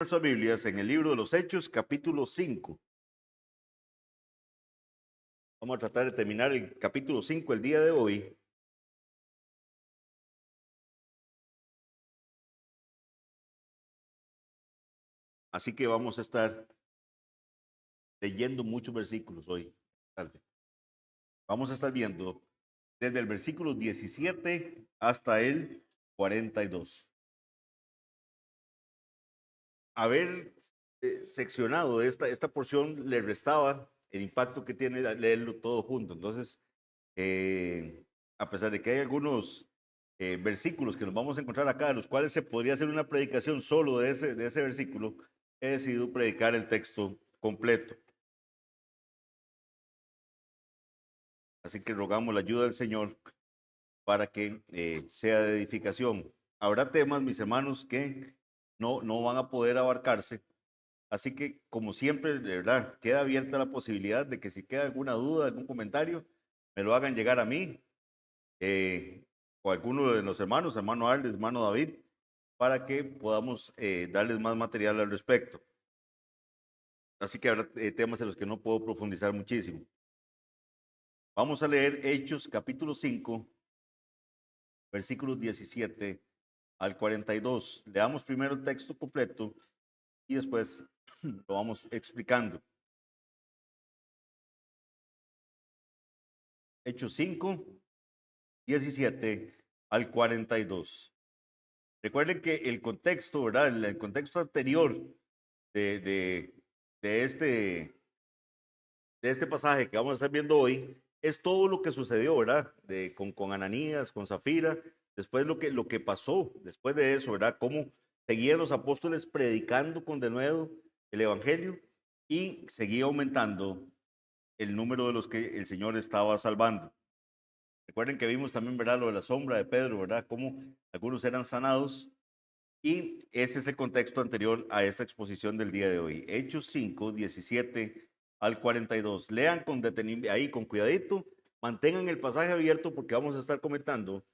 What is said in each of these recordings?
Nuestras Biblias en el libro de los Hechos, capítulo 5. Vamos a tratar de terminar el capítulo 5 el día de hoy. Así que vamos a estar leyendo muchos versículos hoy. Vamos a estar viendo desde el versículo 17 hasta el 42. Haber seccionado esta porción le restaba el impacto que tiene leerlo todo junto. Entonces, a pesar de que hay algunos versículos que nos vamos a encontrar acá, de los cuales se podría hacer una predicación solo de ese versículo, he decidido predicar el texto completo. Así que rogamos la ayuda del Señor para que sea de edificación. Habrá temas, mis hermanos, que no van a poder abarcarse. Así que, como siempre, de verdad, queda abierta la posibilidad de que si queda alguna duda, algún comentario, me lo hagan llegar a mí o a alguno de los hermanos, hermano Arles, hermano David, para que podamos darles más material al respecto. Así que habrá temas en los que no puedo profundizar muchísimo. Vamos a leer Hechos capítulo 5, versículos 17 al 42. Leamos primero el texto completo y después lo vamos explicando. Hechos 5, 17 al 42. Recuerden que el contexto, ¿verdad? El contexto anterior de, de, de este, de este pasaje que vamos a estar viendo hoy es todo lo que sucedió, ¿verdad? Con Ananías, con Zafira, después lo que pasó después de eso, ¿verdad? Cómo seguían los apóstoles predicando con denuedo el evangelio y seguía aumentando el número de los que el Señor estaba salvando. Recuerden que vimos también, ¿verdad? Lo de la sombra de Pedro, ¿verdad? Cómo algunos eran sanados y ese es el contexto anterior a esta exposición del día de hoy. Hechos 5, 17 al 42. Lean con detenimiento, ahí con cuidadito, mantengan el pasaje abierto porque vamos a estar comentando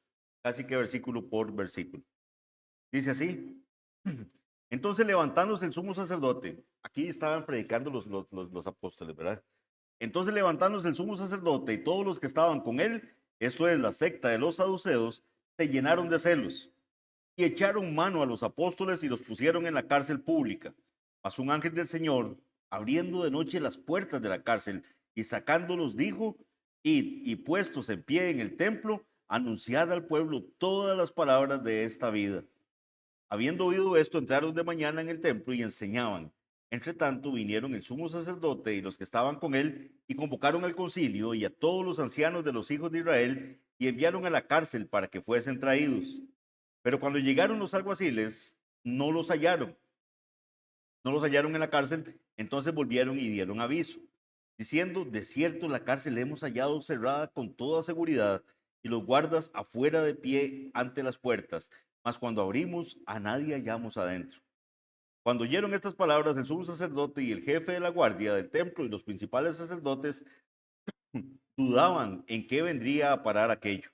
casi que versículo por versículo. Dice así, entonces levantándose el sumo sacerdote, aquí estaban predicando los apóstoles, ¿verdad? Entonces levantándose el sumo sacerdote y todos los que estaban con él, esto es la secta de los saduceos, se llenaron de celos y echaron mano a los apóstoles y los pusieron en la cárcel pública. Mas un ángel del Señor, abriendo de noche las puertas de la cárcel y sacándolos, dijo, y puestos en pie en el templo, anunciad al pueblo todas las palabras de esta vida. Habiendo oído esto, entraron de mañana en el templo y enseñaban. Entre tanto, vinieron el sumo sacerdote y los que estaban con él y convocaron al concilio y a todos los ancianos de los hijos de Israel y enviaron a la cárcel para que fuesen traídos. Pero cuando llegaron los alguaciles, no los hallaron. No los hallaron en la cárcel, entonces volvieron y dieron aviso, diciendo, de cierto la cárcel hemos hallado cerrada con toda seguridad y los guardas afuera de pie ante las puertas, mas cuando abrimos a nadie hallamos adentro. Cuando oyeron estas palabras, el sumo sacerdote y el jefe de la guardia del templo y los principales sacerdotes dudaban en qué vendría a parar aquello.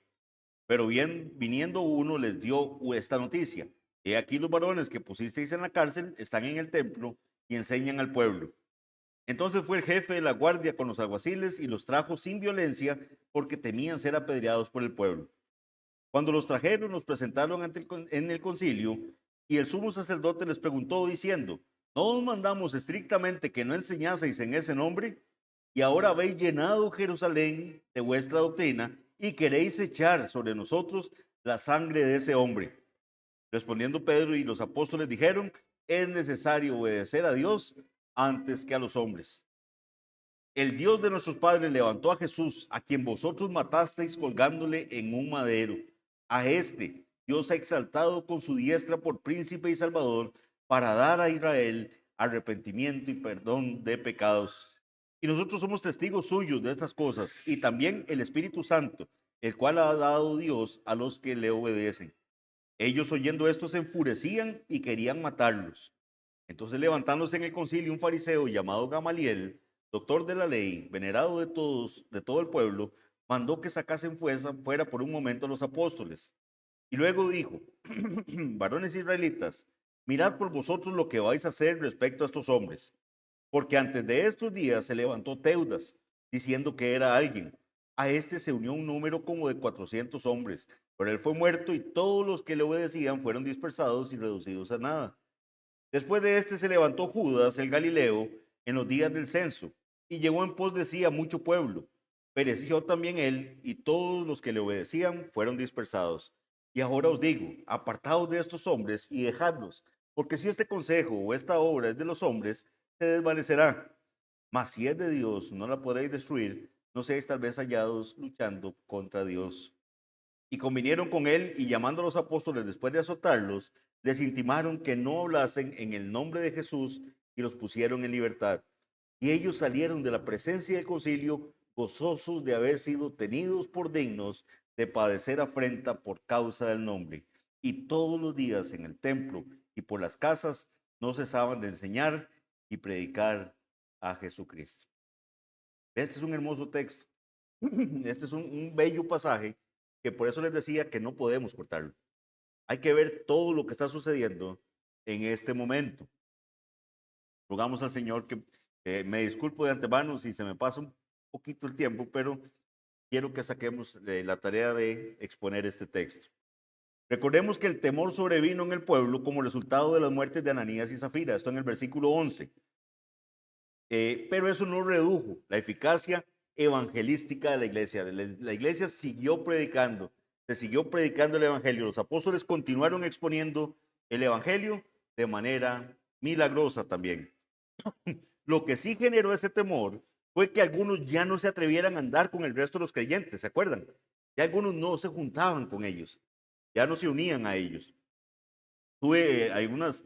Pero bien, viniendo uno les dio esta noticia. He aquí los varones que pusisteis en la cárcel están en el templo y enseñan al pueblo. Entonces fue el jefe de la guardia con los alguaciles y los trajo sin violencia porque temían ser apedreados por el pueblo. Cuando los trajeron, los presentaron en el concilio y el sumo sacerdote les preguntó diciendo, ¿no os mandamos estrictamente que no enseñaseis en ese nombre? Y ahora habéis llenado Jerusalén de vuestra doctrina y queréis echar sobre nosotros la sangre de ese hombre. Respondiendo Pedro y los apóstoles dijeron, es necesario obedecer a Dios antes que a los hombres. El Dios de nuestros padres levantó a Jesús, a quien vosotros matasteis colgándole en un madero. A este Dios ha exaltado con su diestra por príncipe y salvador para dar a Israel arrepentimiento y perdón de pecados. Y nosotros somos testigos suyos de estas cosas y también el Espíritu Santo, el cual ha dado Dios a los que le obedecen. Ellos oyendo esto se enfurecían y querían matarlos. Entonces levantándose en el concilio un fariseo llamado Gamaliel, doctor de la ley, venerado de todos, de todo el pueblo, mandó que sacasen fuera por un momento a los apóstoles. Y luego dijo, varones israelitas, mirad por vosotros lo que vais a hacer respecto a estos hombres, porque antes de estos días se levantó Teudas, diciendo que era alguien. A este se unió un número como de 400 hombres, pero él fue muerto y todos los que le obedecían fueron dispersados y reducidos a nada. Después de este se levantó Judas el Galileo en los días del censo y llevó en pos de sí a mucho pueblo. Pereció también él y todos los que le obedecían fueron dispersados. Y ahora os digo, apartaos de estos hombres y dejadlos, porque si este consejo o esta obra es de los hombres, se desvanecerá. Mas si es de Dios, no la podéis destruir, no seáis tal vez hallados luchando contra Dios. Y convinieron con él y llamando a los apóstoles después de azotarlos, les intimaron que no hablasen en el nombre de Jesús y los pusieron en libertad. Y ellos salieron de la presencia del concilio gozosos de haber sido tenidos por dignos de padecer afrenta por causa del nombre. Y todos los días en el templo y por las casas no cesaban de enseñar y predicar a Jesucristo. Este es un hermoso texto. Este es un bello pasaje que por eso les decía que no podemos cortarlo. Hay que ver todo lo que está sucediendo en este momento. Rogamos al Señor que me disculpo de antemano si se me pasa un poquito el tiempo, pero quiero que saquemos la tarea de exponer este texto. Recordemos que el temor sobrevino en el pueblo como resultado de las muertes de Ananías y Zafira, esto en el versículo 11. Pero eso no redujo la eficacia evangelística de la iglesia. La iglesia siguió predicando, se siguió predicando el evangelio. Los apóstoles continuaron exponiendo el evangelio de manera milagrosa también. Lo que sí generó ese temor fue que algunos ya no se atrevieran a andar con el resto de los creyentes, ¿se acuerdan? Ya algunos no se juntaban con ellos, ya no se unían a ellos. Tuve algunas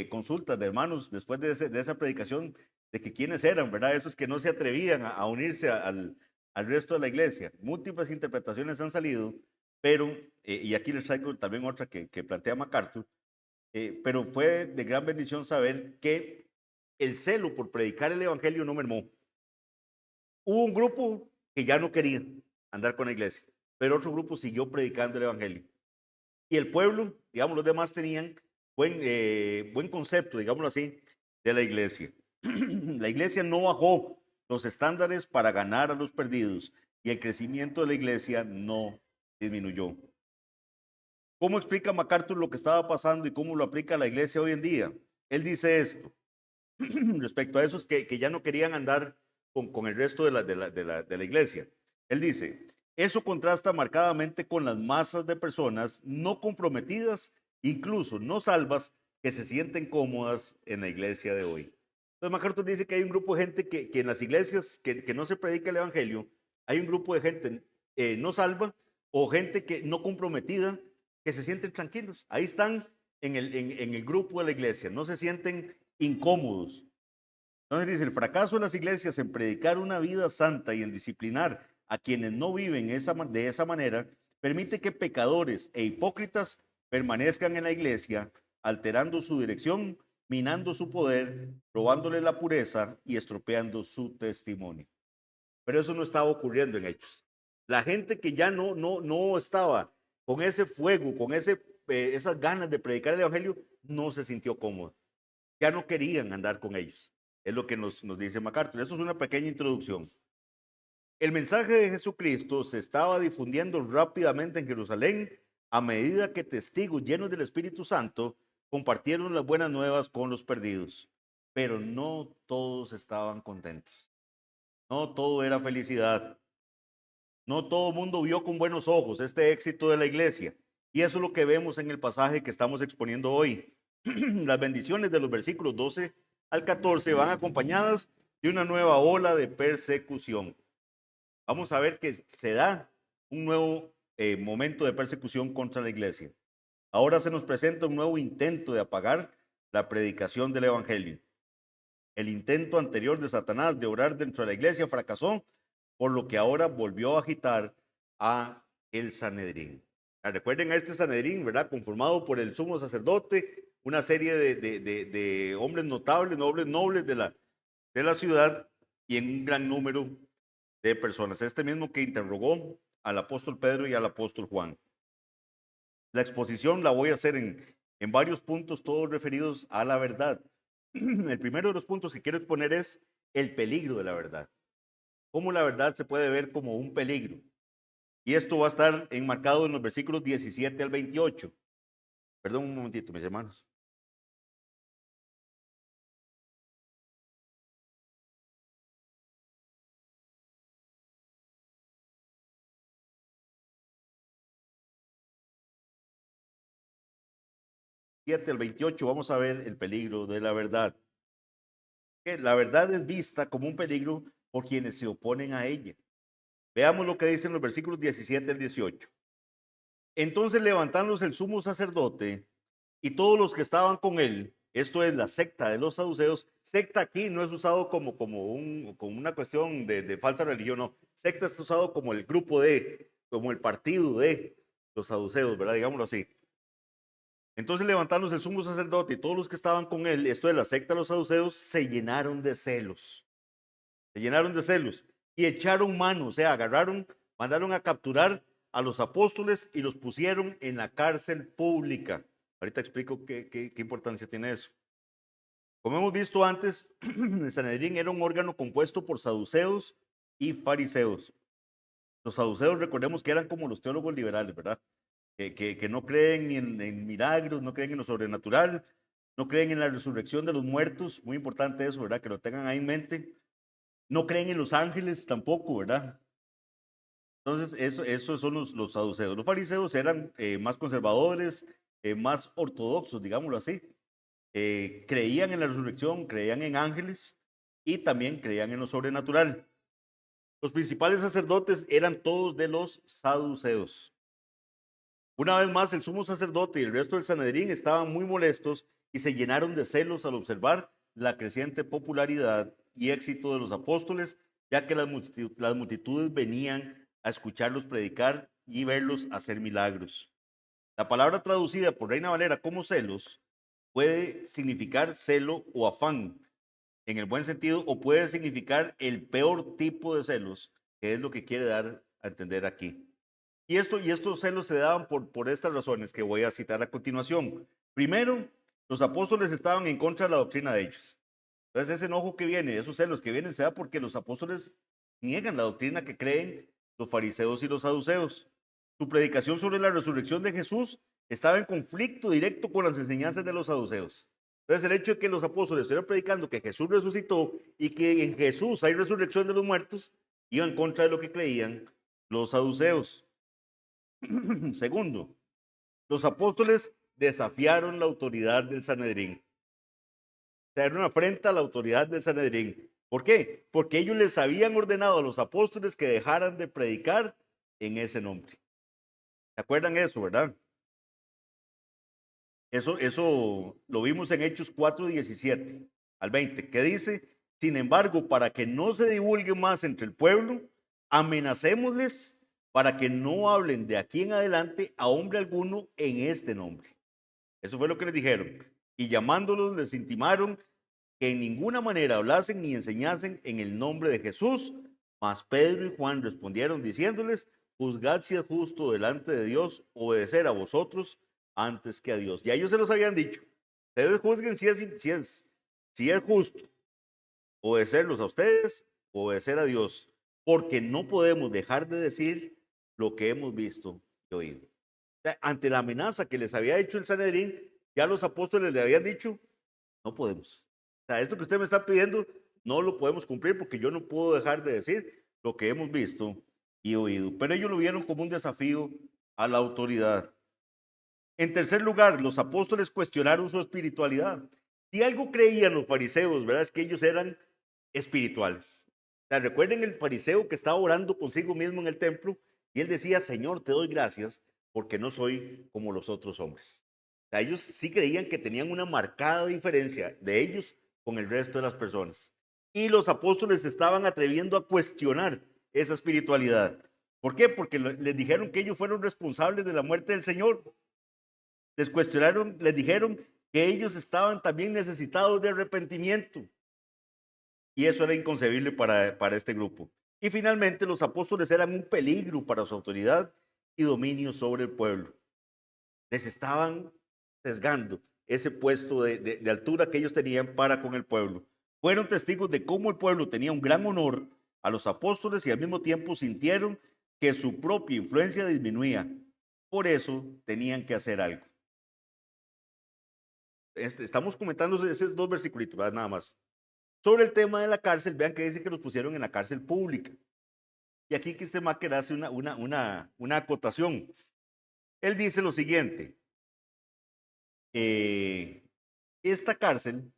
consultas de hermanos después de esa predicación de que quiénes eran, ¿verdad? Esos que no se atrevían a unirse al resto de la iglesia. Múltiples interpretaciones han salido, pero, y aquí les traigo también otra que plantea MacArthur, pero fue de gran bendición saber que el celo por predicar el evangelio no mermó. Hubo un grupo que ya no quería andar con la iglesia, pero otro grupo siguió predicando el evangelio. Y el pueblo, digamos, los demás tenían buen concepto, digámoslo así, de la iglesia. La iglesia no bajó los estándares para ganar a los perdidos y el crecimiento de la iglesia no disminuyó. ¿Cómo explica MacArthur lo que estaba pasando y cómo lo aplica la iglesia hoy en día? Él dice esto respecto a esos que ya no querían andar con el resto de la iglesia. Él dice, eso contrasta marcadamente con las masas de personas no comprometidas, incluso no salvas, que se sienten cómodas en la iglesia de hoy. Entonces MacArthur dice que hay un grupo de gente que en las iglesias que no se predica el evangelio, hay un grupo de gente no salva o gente que no comprometida, que se sienten tranquilos. Ahí están en el grupo de la iglesia, no se sienten incómodos. Entonces dice, el fracaso de las iglesias en predicar una vida santa y en disciplinar a quienes no viven de esa manera, permite que pecadores e hipócritas permanezcan en la iglesia, alterando su dirección, minando su poder, robándole la pureza y estropeando su testimonio. Pero eso no estaba ocurriendo en Hechos. La gente que ya no estaba con ese fuego, con esas ganas de predicar el evangelio, no se sintió cómoda. Ya no querían andar con ellos. Es lo que nos dice MacArthur. Eso es una pequeña introducción. El mensaje de Jesucristo se estaba difundiendo rápidamente en Jerusalén a medida que testigos llenos del Espíritu Santo compartieron las buenas nuevas con los perdidos. Pero no todos estaban contentos. No todo era felicidad. No todo el mundo vio con buenos ojos este éxito de la iglesia. Y eso es lo que vemos en el pasaje que estamos exponiendo hoy. Las bendiciones de los versículos 12 al 14 van acompañadas de una nueva ola de persecución. Vamos a ver que se da un nuevo momento de persecución contra la iglesia. Ahora se nos presenta un nuevo intento de apagar la predicación del evangelio. El intento anterior de Satanás de obrar dentro de la iglesia fracasó, por lo que ahora volvió a agitar a el Sanedrín. Recuerden a este Sanedrín, ¿verdad? Conformado por el sumo sacerdote, una serie de hombres notables, nobles de la ciudad y en un gran número de personas. Este mismo que interrogó al apóstol Pedro y al apóstol Juan. La exposición la voy a hacer en varios puntos, todos referidos a la verdad. El primero de los puntos que quiero exponer es el peligro de la verdad. Cómo la verdad se puede ver como un peligro. Y esto va a estar enmarcado en los versículos 17 al 28. Perdón un momentito, mis hermanos. Al 28 vamos a ver el peligro de la verdad. Que la verdad es vista como un peligro por quienes se oponen a ella. Veamos lo que dicen los versículos 17 al 18. Entonces levantándose el sumo sacerdote y todos los que estaban con él, esto es la secta de los saduceos. Secta aquí no es usado como una cuestión de falsa religión, no. Secta es usado como el grupo de, como el partido de los saduceos, ¿verdad? Digámoslo así. Entonces levantándose el sumo sacerdote y todos los que estaban con él, esto de la secta de los saduceos, se llenaron de celos. Se llenaron de celos y echaron mano, o sea, agarraron, mandaron a capturar a los apóstoles y los pusieron en la cárcel pública. Ahorita explico qué importancia tiene eso. Como hemos visto antes, el Sanedrín era un órgano compuesto por saduceos y fariseos. Los saduceos, recordemos que eran como los teólogos liberales, ¿verdad? Que no creen ni en milagros, no creen en lo sobrenatural, no creen en la resurrección de los muertos. Muy importante eso, ¿verdad? Que lo tengan ahí en mente. No creen en los ángeles tampoco, ¿verdad? Entonces, esos son los saduceos. Los fariseos eran más conservadores, más ortodoxos, digámoslo así. Creían en la resurrección, creían en ángeles y también creían en lo sobrenatural. Los principales sacerdotes eran todos de los saduceos. Una vez más, el sumo sacerdote y el resto del Sanedrín estaban muy molestos y se llenaron de celos al observar la creciente popularidad y éxito de los apóstoles, ya que las multitudes venían a escucharlos predicar y verlos hacer milagros. La palabra traducida por Reina Valera como celos puede significar celo o afán, en el buen sentido, o puede significar el peor tipo de celos, que es lo que quiere dar a entender aquí. Y estos celos se daban por estas razones que voy a citar a continuación. Primero, los apóstoles estaban en contra de la doctrina de ellos. Entonces, ese enojo que viene, esos celos que vienen, se da porque los apóstoles niegan la doctrina que creen los fariseos y los saduceos. Su predicación sobre la resurrección de Jesús estaba en conflicto directo con las enseñanzas de los saduceos. Entonces, el hecho de que los apóstoles estuvieran predicando que Jesús resucitó y que en Jesús hay resurrección de los muertos, iba en contra de lo que creían los saduceos. Segundo, los apóstoles desafiaron la autoridad del Sanedrín. O sea, era una afrenta a la autoridad del Sanedrín. ¿Por qué? Porque ellos les habían ordenado a los apóstoles que dejaran de predicar en ese nombre. ¿Se acuerdan eso, verdad? Eso lo vimos en Hechos 4, 17 al 20, que dice, sin embargo, para que no se divulgue más entre el pueblo, amenacémosles para que no hablen de aquí en adelante a hombre alguno en este nombre. Eso fue lo que les dijeron. Y llamándolos les intimaron que en ninguna manera hablasen ni enseñasen en el nombre de Jesús. Mas Pedro y Juan respondieron diciéndoles, juzgad si es justo delante de Dios obedecer a vosotros antes que a Dios. Ya ellos se los habían dicho. Ustedes juzguen si es justo obedecerlos a ustedes, obedecer a Dios, porque no podemos dejar de decir lo que hemos visto y oído. O sea, ante la amenaza que les había hecho el Sanedrín, ya los apóstoles le habían dicho, no podemos. O sea, esto que usted me está pidiendo, no lo podemos cumplir porque yo no puedo dejar de decir lo que hemos visto y oído. Pero ellos lo vieron como un desafío a la autoridad. En tercer lugar, los apóstoles cuestionaron su espiritualidad. Si algo creían los fariseos, ¿verdad? Es que ellos eran espirituales. O sea, recuerden el fariseo que estaba orando consigo mismo en el templo y él decía, Señor, te doy gracias porque no soy como los otros hombres. O sea, ellos sí creían que tenían una marcada diferencia de ellos con el resto de las personas. Y los apóstoles se estaban atreviendo a cuestionar esa espiritualidad. ¿Por qué? Porque les dijeron que ellos fueron responsables de la muerte del Señor. Les cuestionaron, les dijeron que ellos estaban también necesitados de arrepentimiento. Y eso era inconcebible para este grupo. Y finalmente los apóstoles eran un peligro para su autoridad y dominio sobre el pueblo. Les estaban sesgando ese puesto de altura que ellos tenían para con el pueblo. Fueron testigos de cómo el pueblo tenía un gran honor a los apóstoles y al mismo tiempo sintieron que su propia influencia disminuía. Por eso tenían que hacer algo. Estamos comentando esos dos versículos, nada más. Sobre el tema de la cárcel, vean que dice que los pusieron en la cárcel pública. Y aquí que Macker hace una acotación. Él dice lo siguiente. Esta cárcel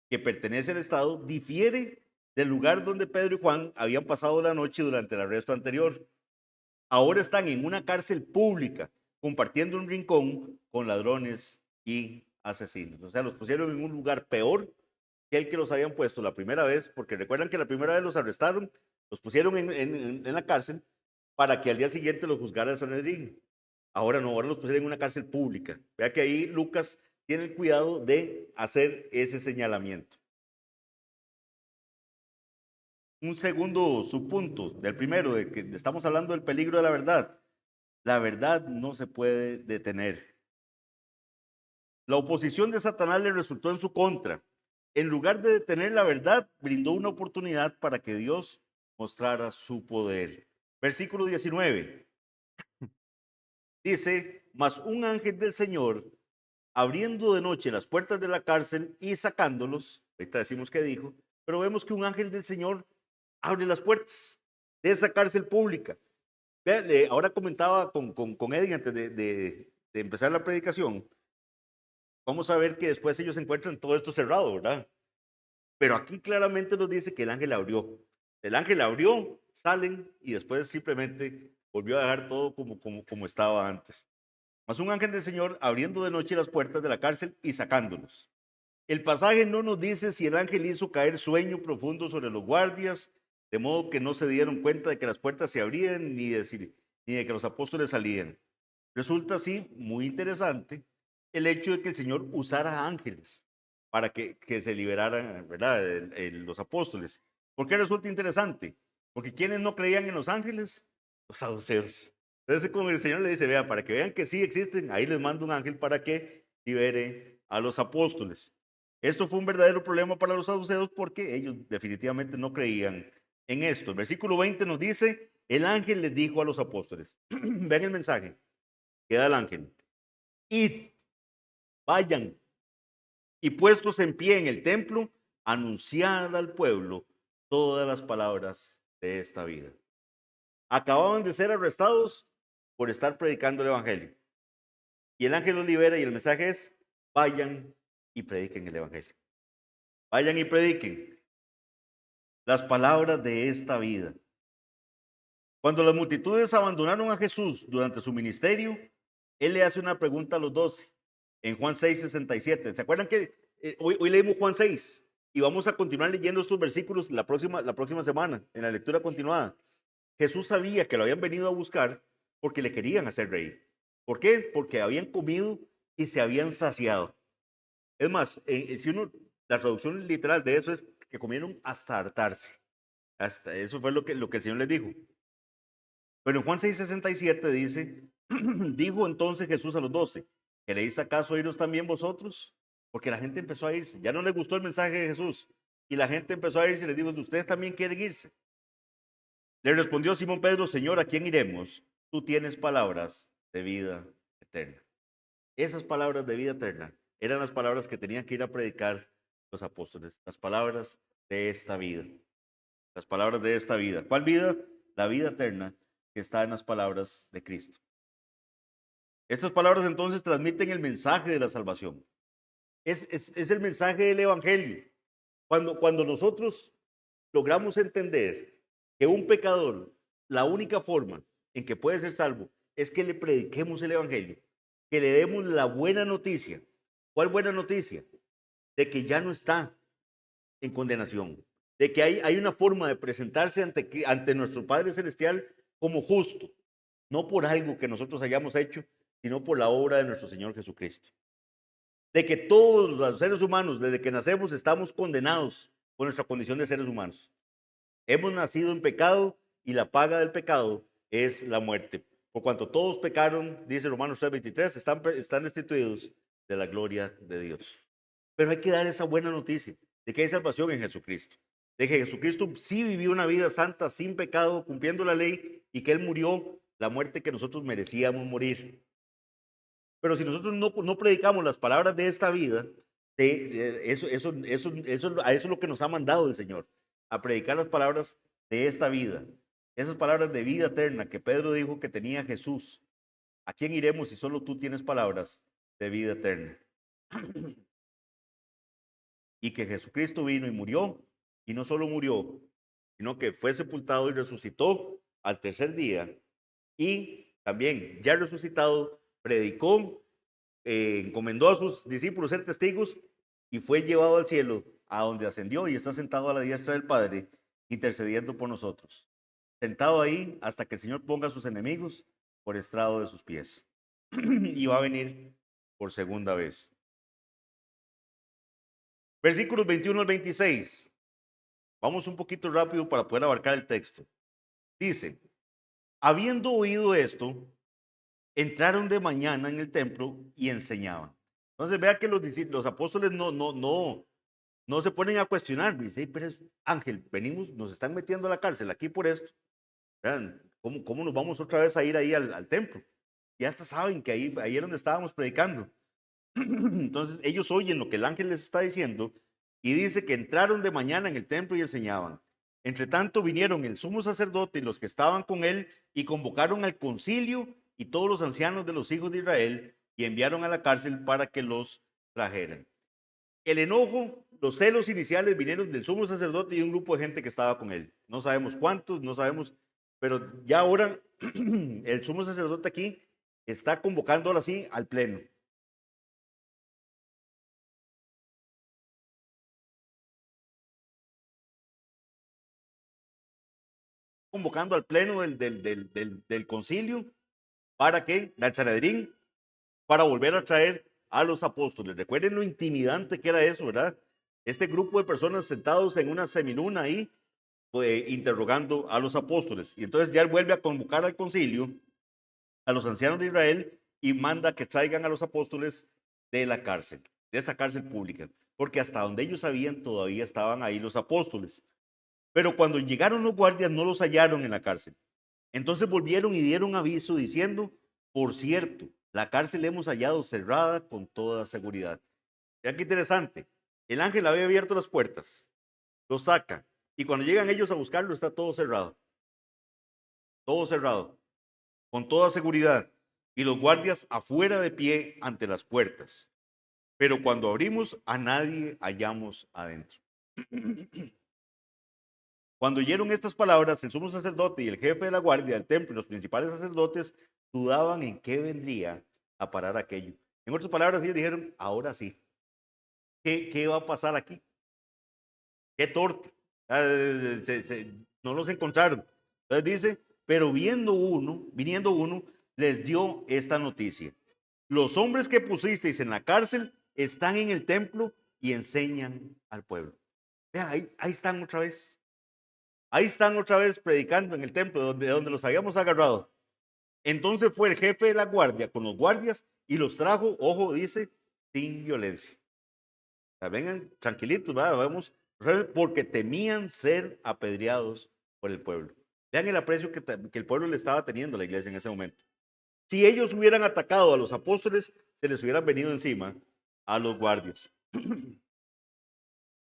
que pertenece al Estado difiere del lugar donde Pedro y Juan habían pasado la noche durante el arresto anterior. Ahora están en una cárcel pública, compartiendo un rincón con ladrones y asesinos. O sea, los pusieron en un lugar peor que el que los habían puesto la primera vez, porque recuerdan que la primera vez los arrestaron, los pusieron en la cárcel para que al día siguiente los juzgara el Sanedrín. Ahora no, ahora los pusieron en una cárcel pública. Vea que ahí Lucas tiene el cuidado de hacer ese señalamiento. Un segundo subpunto del primero, de que estamos hablando del peligro de la verdad. La verdad no se puede detener. La oposición de Satanás le resultó en su contra. En lugar de detener la verdad, brindó una oportunidad para que Dios mostrara su poder. Versículo 19. Dice, mas un ángel del Señor, abriendo de noche las puertas de la cárcel y sacándolos, ahorita decimos que dijo, pero vemos que un ángel del Señor abre las puertas de esa cárcel pública. Ahora comentaba con Eddie antes de empezar la predicación. Vamos a ver que después ellos encuentran todo esto cerrado, ¿verdad? Pero aquí claramente nos dice que el ángel abrió. El ángel abrió, salen y después simplemente volvió a dejar todo como estaba antes. Mas un ángel del Señor abriendo de noche las puertas de la cárcel y sacándolos. El pasaje no nos dice si el ángel hizo caer sueño profundo sobre los guardias, de modo que no se dieron cuenta de que las puertas se abrían ni de que los apóstoles salían. Resulta así muy interesante el hecho de que el Señor usara ángeles para que se liberaran, ¿verdad?, los apóstoles. ¿Por qué resulta interesante? Porque quienes no creían en los ángeles, los saduceos. Entonces, como el Señor le dice, vea, para que vean que sí existen, ahí les mando un ángel para que libere a los apóstoles. Esto fue un verdadero problema para los saduceos porque ellos definitivamente no creían en esto. El versículo 20 nos dice, el ángel les dijo a los apóstoles, vean el mensaje que da el ángel, id, vayan, y puestos en pie en el templo, anunciad al pueblo todas las palabras de esta vida. Acababan de ser arrestados por estar predicando el evangelio. Y el ángel los libera y el mensaje es, vayan y prediquen el evangelio. Vayan y prediquen las palabras de esta vida. Cuando las multitudes abandonaron a Jesús durante su ministerio, él le hace una pregunta a los 12 en Juan 6:67. ¿Se acuerdan que hoy leímos Juan 6 y vamos a continuar leyendo estos versículos la próxima semana en la lectura continuada? Jesús sabía que lo habían venido a buscar porque le querían hacer reír. ¿Por qué? Porque habían comido y se habían saciado. Es más, la traducción literal de eso es que comieron hasta hartarse. Hasta eso fue lo que el Señor les dijo. Pero en Juan 6:67 dice, dijo entonces Jesús a los 12, ¿queréis acaso iros también vosotros? Porque la gente empezó a irse, ya no les gustó el mensaje de Jesús. Y la gente empezó a irse y les dijo, ¿ustedes también quieren irse? Le respondió Simón Pedro, Señor, ¿a quién iremos? Tú tienes palabras de vida eterna. Esas palabras de vida eterna eran las palabras que tenían que ir a predicar los apóstoles, las palabras de esta vida. Las palabras de esta vida. ¿Cuál vida? La vida eterna que está en las palabras de Cristo. Estas palabras entonces transmiten el mensaje de la salvación. Es el mensaje del evangelio. Cuando nosotros logramos entender que un pecador, la única forma en que puede ser salvo es que le prediquemos el evangelio, que le demos la buena noticia. ¿Cuál buena noticia? De que ya no está en condenación, de que hay una forma de presentarse ante nuestro Padre Celestial como justo, no por algo que nosotros hayamos hecho, sino por la obra de nuestro Señor Jesucristo. De que todos los seres humanos, desde que nacemos, estamos condenados por nuestra condición de seres humanos. Hemos nacido en pecado y la paga del pecado es la muerte. Por cuanto todos pecaron, dice Romanos 3:23, están destituidos de la gloria de Dios. Pero hay que dar esa buena noticia de que hay salvación en Jesucristo, de que Jesucristo sí vivió una vida santa, sin pecado, cumpliendo la ley, y que Él murió la muerte que nosotros merecíamos morir. Pero si nosotros no predicamos las palabras de esta vida, a eso es lo que nos ha mandado el Señor, a predicar las palabras de esta vida, esas palabras de vida eterna que Pedro dijo que tenía Jesús. ¿A quién iremos si solo tú tienes palabras de vida eterna? Y que Jesucristo vino y murió, y no solo murió, sino que fue sepultado y resucitó al tercer día, y también ya resucitado, predicó, encomendó a sus discípulos ser testigos, y fue llevado al cielo, a donde ascendió y está sentado a la diestra del Padre, intercediendo por nosotros. Sentado ahí hasta que el Señor ponga a sus enemigos por estrado de sus pies. Y va a venir por segunda vez. Versículos 21 al 26. Vamos un poquito rápido para poder abarcar el texto. Dice, habiendo oído esto, entraron de mañana en el templo y enseñaban. Entonces vea que los apóstoles no se ponen a cuestionar. Dice, pero es Ángel, venimos, nos están metiendo a la cárcel aquí por esto. Vean, ¿cómo nos vamos otra vez a ir ahí al templo? Ya hasta saben que ahí es donde estábamos predicando. Entonces ellos oyen lo que el ángel les está diciendo y dice que entraron de mañana en el templo y enseñaban. Entre tanto vinieron el sumo sacerdote y los que estaban con él y convocaron al concilio y todos los ancianos de los hijos de Israel y enviaron a la cárcel para que los trajeran. El enojo, los celos iniciales vinieron del sumo sacerdote y un grupo de gente que estaba con él. No sabemos cuántos, no sabemos, pero ya ahora el sumo sacerdote aquí está convocando ahora sí al pleno. Convocando al pleno del concilio para que, al Sanedrín, para volver a traer a los apóstoles. Recuerden lo intimidante que era eso, ¿verdad? Este grupo de personas sentados en una semiluna ahí, interrogando a los apóstoles. Y entonces ya él vuelve a convocar al concilio, a los ancianos de Israel, y manda que traigan a los apóstoles de la cárcel, de esa cárcel pública, porque hasta donde ellos sabían todavía estaban ahí los apóstoles. Pero cuando llegaron los guardias no los hallaron en la cárcel. Entonces volvieron y dieron aviso diciendo, por cierto, la cárcel hemos hallado cerrada con toda seguridad. Vean qué interesante. El ángel había abierto las puertas, los saca, y cuando llegan ellos a buscarlo está todo cerrado, con toda seguridad, y los guardias afuera de pie ante las puertas. Pero cuando abrimos, a nadie hallamos adentro. Cuando oyeron estas palabras, el sumo sacerdote y el jefe de la guardia del templo y los principales sacerdotes dudaban en qué vendría a parar aquello. En otras palabras, ellos dijeron, ahora sí, ¿qué va a pasar aquí? ¿Qué torta? No los encontraron. Entonces dice, pero viniendo uno, les dio esta noticia. Los hombres que pusisteis en la cárcel están en el templo y enseñan al pueblo. Vean, ahí están otra vez. Ahí están otra vez predicando en el templo donde los habíamos agarrado. Entonces fue el jefe de la guardia con los guardias y los trajo, ojo, dice, sin violencia. O sea, vengan tranquilitos, ¿verdad? Vamos, porque temían ser apedreados por el pueblo. Vean el aprecio que el pueblo le estaba teniendo a la iglesia en ese momento. Si ellos hubieran atacado a los apóstoles, se les hubieran venido encima a los guardias.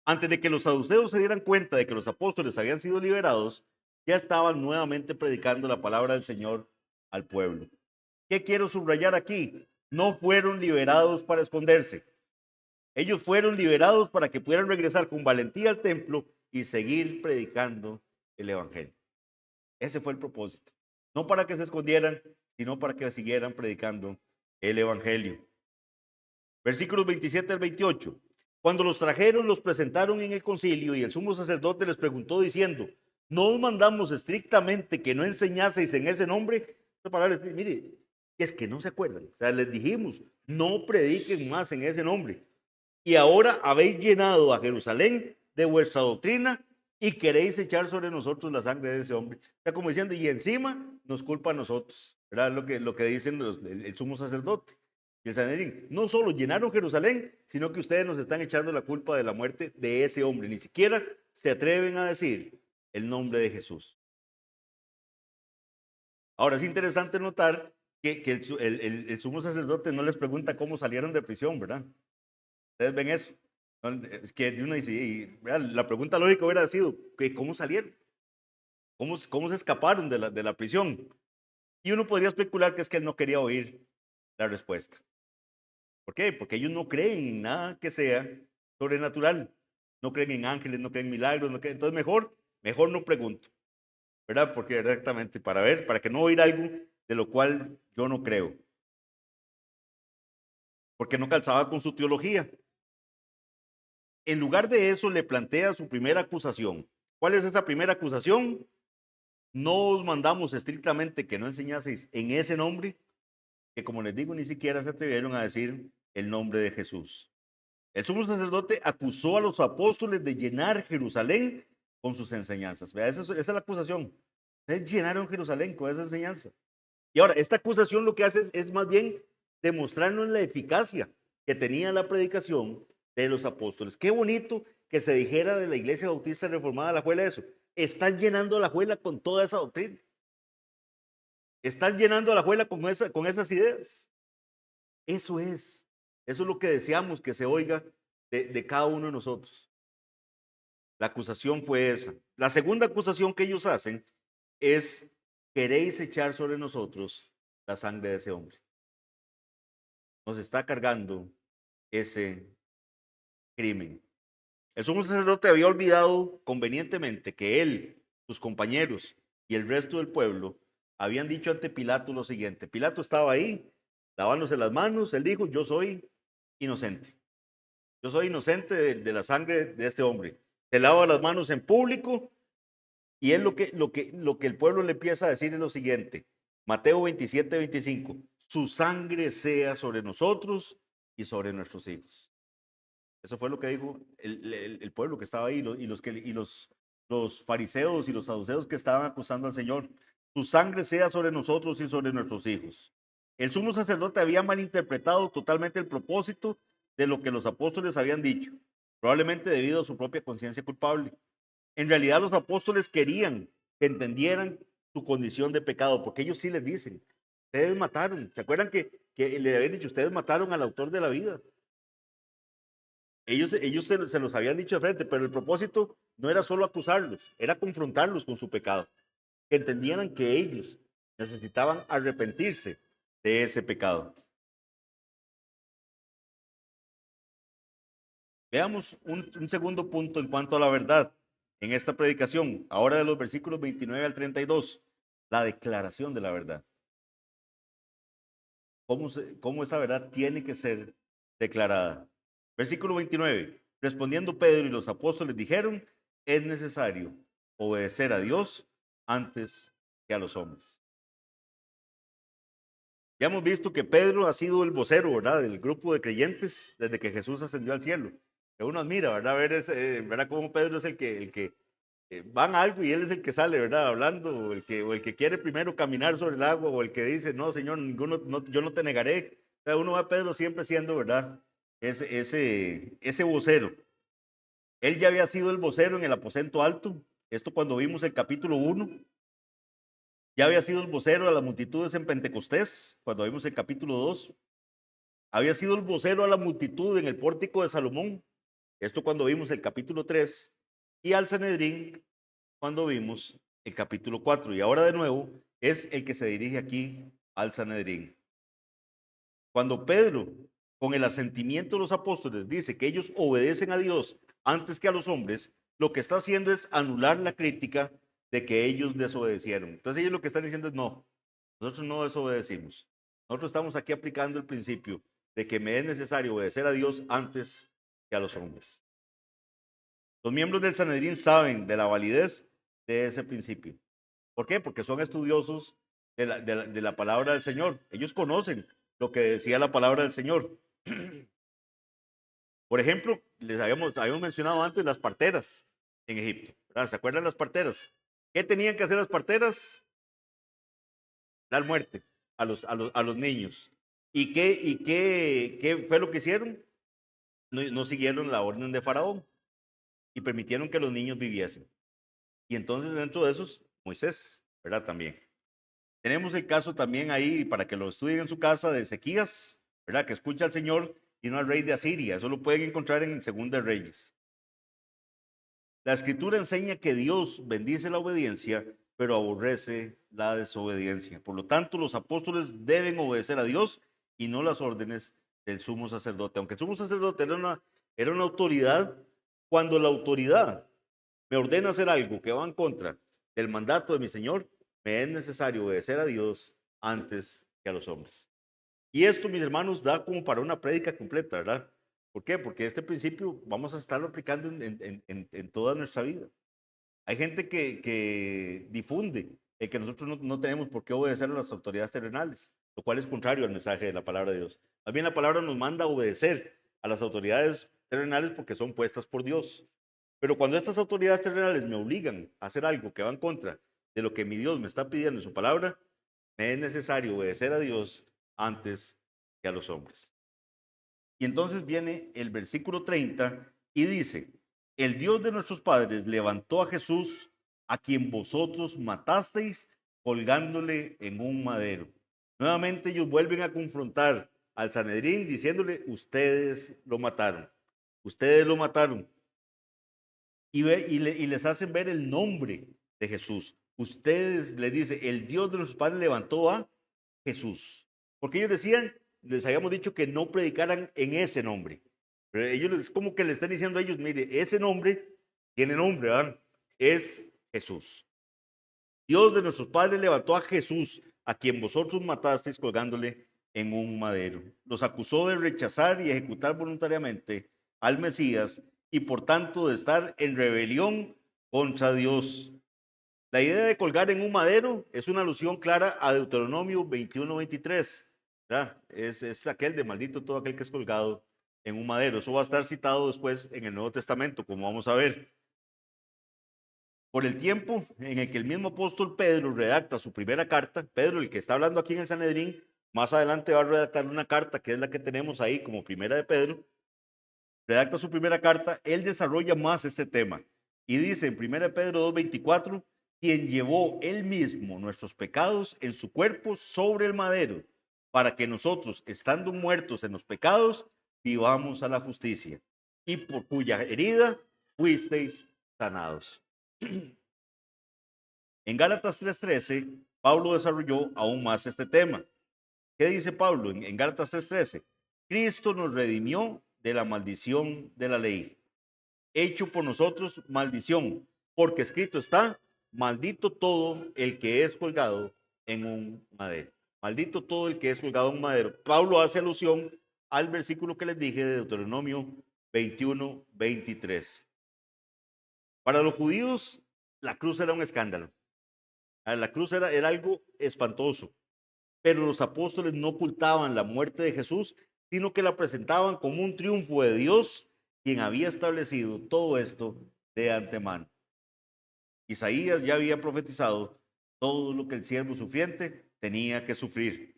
Antes de que los saduceos se dieran cuenta de que los apóstoles habían sido liberados, ya estaban nuevamente predicando la palabra del Señor al pueblo. ¿Qué quiero subrayar aquí? No fueron liberados para esconderse. Ellos fueron liberados para que pudieran regresar con valentía al templo y seguir predicando el evangelio. Ese fue el propósito. No para que se escondieran, sino para que siguieran predicando el evangelio. Versículos 27 al 28. Cuando los trajeron, los presentaron en el concilio y el sumo sacerdote les preguntó diciendo, ¿no os mandamos estrictamente que no enseñaseis en ese nombre? Esta palabra, mire, es que no se acuerdan. O sea, les dijimos, no prediquen más en ese nombre. Y ahora habéis llenado a Jerusalén de vuestra doctrina y queréis echar sobre nosotros la sangre de ese hombre. Está como diciendo, y encima nos culpa a nosotros, ¿verdad? Lo que dicen el sumo sacerdote. y el Sanedrín. No solo llenaron Jerusalén, sino que ustedes nos están echando la culpa de la muerte de ese hombre. Ni siquiera se atreven a decir el nombre de Jesús. Ahora es interesante notar que el sumo sacerdote no les pregunta cómo salieron de prisión, ¿verdad? Ustedes ven eso. Es que uno dice, la pregunta lógica hubiera sido, ¿cómo salieron? ¿Cómo se escaparon de la prisión? Y uno podría especular que es que él no quería oír la respuesta. ¿Por qué? Porque ellos no creen en nada que sea sobrenatural. No creen en ángeles, no creen en milagros, no creen. Entonces mejor no pregunto, ¿verdad? Porque exactamente, para que no oír algo de lo cual yo no creo. Porque no calzaba con su teología. En lugar de eso, le plantea su primera acusación. ¿Cuál es esa primera acusación? No os mandamos estrictamente que no enseñaseis en ese nombre, que como les digo, ni siquiera se atrevieron a decir el nombre de Jesús. El sumo sacerdote acusó a los apóstoles de llenar Jerusalén con sus enseñanzas. Vea, esa es la acusación. Ustedes llenaron Jerusalén con esa enseñanza. Y ahora, esta acusación lo que hace es más bien demostrarnos la eficacia que tenía la predicación de los apóstoles. Qué bonito que se dijera de la Iglesia Bautista Reformada La Juela eso. Están llenando la Juela con toda esa doctrina. Están llenando la Juela con esas ideas. Eso es lo que deseamos que se oiga de cada uno de nosotros. La acusación fue esa. La segunda acusación que ellos hacen es: queréis echar sobre nosotros la sangre de ese hombre. Nos está cargando ese crimen. El sumo sacerdote había olvidado convenientemente que él, sus compañeros y el resto del pueblo habían dicho ante Pilato lo siguiente. Pilato estaba ahí, lavándose las manos. Él dijo: yo soy inocente. Yo soy inocente de la sangre de este hombre. Se lava las manos en público y él lo que el pueblo le empieza a decir es lo siguiente. Mateo 27:25. Su sangre sea sobre nosotros y sobre nuestros hijos. Eso fue lo que dijo el pueblo que estaba ahí los fariseos y los saduceos que estaban acusando al Señor. Su sangre sea sobre nosotros y sobre nuestros hijos. El sumo sacerdote había malinterpretado totalmente el propósito de lo que los apóstoles habían dicho, probablemente debido a su propia conciencia culpable. En realidad los apóstoles querían que entendieran su condición de pecado, porque ellos sí les dicen: ustedes mataron. ¿Se acuerdan que le habían dicho: ustedes mataron al autor de la vida? Ellos se los habían dicho de frente, pero el propósito no era solo acusarlos, era confrontarlos con su pecado, que entendieran que ellos necesitaban arrepentirse de ese pecado. Veamos un segundo punto en cuanto a la verdad en esta predicación, ahora de los versículos 29 al 32, la declaración de la verdad. ¿Cómo esa verdad tiene que ser declarada? Versículo 29. Respondiendo Pedro y los apóstoles dijeron: es necesario obedecer a Dios antes que a los hombres. Ya hemos visto que Pedro ha sido el vocero, ¿verdad?, del grupo de creyentes desde que Jesús ascendió al cielo. Que uno admira, ¿verdad? Ver cómo Pedro es el que van a algo y él es el que sale, ¿verdad?, hablando, o el que quiere primero caminar sobre el agua, o el que dice: no, Señor, yo no te negaré. O sea, uno ve a Pedro siempre siendo, ¿verdad?, ese vocero. Él ya había sido el vocero en el aposento alto, esto cuando vimos el capítulo 1. Ya había sido el vocero a las multitudes en Pentecostés, cuando vimos el capítulo 2. Había sido el vocero a la multitud en el pórtico de Salomón, esto cuando vimos el capítulo 3. Y al Sanedrín, cuando vimos el capítulo 4. Y ahora de nuevo es el que se dirige aquí al Sanedrín. Cuando Pedro, con el asentimiento de los apóstoles, dice que ellos obedecen a Dios antes que a los hombres, lo que está haciendo es anular la crítica de que ellos desobedecieron. Entonces ellos lo que están diciendo es: no, nosotros no desobedecimos. Nosotros estamos aquí aplicando el principio de que me es necesario obedecer a Dios antes que a los hombres. Los miembros del Sanedrín saben de la validez de ese principio. ¿Por qué? Porque son estudiosos de la palabra del Señor. Ellos conocen lo que decía la palabra del Señor. Por ejemplo, les habíamos mencionado antes las parteras en Egipto, ¿verdad? ¿Se acuerdan las parteras? ¿Qué tenían que hacer las parteras? Dar muerte a los niños. ¿Qué fue lo que hicieron? No siguieron la orden de Faraón y permitieron que los niños viviesen. Y entonces dentro de esos, Moisés, ¿verdad? También. Tenemos el caso también ahí, para que lo estudien en su casa, de Ezequías, ¿verdad? Que escucha al Señor y no al rey de Asiria. Eso lo pueden encontrar en Segunda de Reyes. La Escritura enseña que Dios bendice la obediencia, pero aborrece la desobediencia. Por lo tanto, los apóstoles deben obedecer a Dios y no las órdenes del sumo sacerdote. Aunque el sumo sacerdote era una autoridad, cuando la autoridad me ordena hacer algo que va en contra del mandato de mi Señor, me es necesario obedecer a Dios antes que a los hombres. Y esto, mis hermanos, da como para una prédica completa, ¿verdad? ¿Por qué? Porque este principio vamos a estarlo aplicando en toda nuestra vida. Hay gente que difunde el que nosotros no tenemos por qué obedecer a las autoridades terrenales, lo cual es contrario al mensaje de la palabra de Dios. Más bien la palabra nos manda a obedecer a las autoridades terrenales porque son puestas por Dios. Pero cuando estas autoridades terrenales me obligan a hacer algo que va en contra de lo que mi Dios me está pidiendo en su palabra, me es necesario obedecer a Dios antes que a los hombres. Y entonces viene el versículo 30 y dice, el Dios de nuestros padres levantó a Jesús, a quien vosotros matasteis colgándole en un madero. Nuevamente ellos vuelven a confrontar al Sanedrín diciéndole, ustedes lo mataron, ustedes lo mataron. Y les hacen ver el nombre de Jesús. Ustedes, les dice, el Dios de nuestros padres levantó a Jesús. Porque ellos decían, les habíamos dicho que no predicaran en ese nombre. Pero ellos es como que le están diciendo a ellos, mire, ese nombre tiene nombre, ¿verdad? Es Jesús. Dios de nuestros padres levantó a Jesús, a quien vosotros matasteis colgándole en un madero. Los acusó de rechazar y ejecutar voluntariamente al Mesías y por tanto de estar en rebelión contra Dios. La idea de colgar en un madero es una alusión clara a Deuteronomio 21:23. Es aquel de maldito todo aquel que es colgado en un madero. Eso va a estar citado después en el Nuevo Testamento, como vamos a ver. Por el tiempo en el que el mismo apóstol Pedro redacta su primera carta, Pedro, el que está hablando aquí en el Sanedrín, más adelante va a redactar una carta que es la que tenemos ahí como primera de Pedro, redacta su primera carta, él desarrolla más este tema y dice en 1 Pedro 2:24, quien llevó él mismo nuestros pecados en su cuerpo sobre el madero, para que nosotros, estando muertos en los pecados, vivamos a la justicia, y por cuya herida fuisteis sanados. En Gálatas 3:13, Pablo desarrolló aún más este tema. ¿Qué dice Pablo en Gálatas 3:13? Cristo nos redimió de la maldición de la ley, hecho por nosotros maldición, porque escrito está, maldito todo el que es colgado en un madero. Maldito todo el que es colgado en un madero. Pablo hace alusión al versículo que les dije de Deuteronomio 21:23. Para los judíos, la cruz era un escándalo. La cruz era algo espantoso, pero los apóstoles no ocultaban la muerte de Jesús, sino que la presentaban como un triunfo de Dios, quien había establecido todo esto de antemano. Isaías ya había profetizado todo lo que el siervo sufriente tenía que sufrir.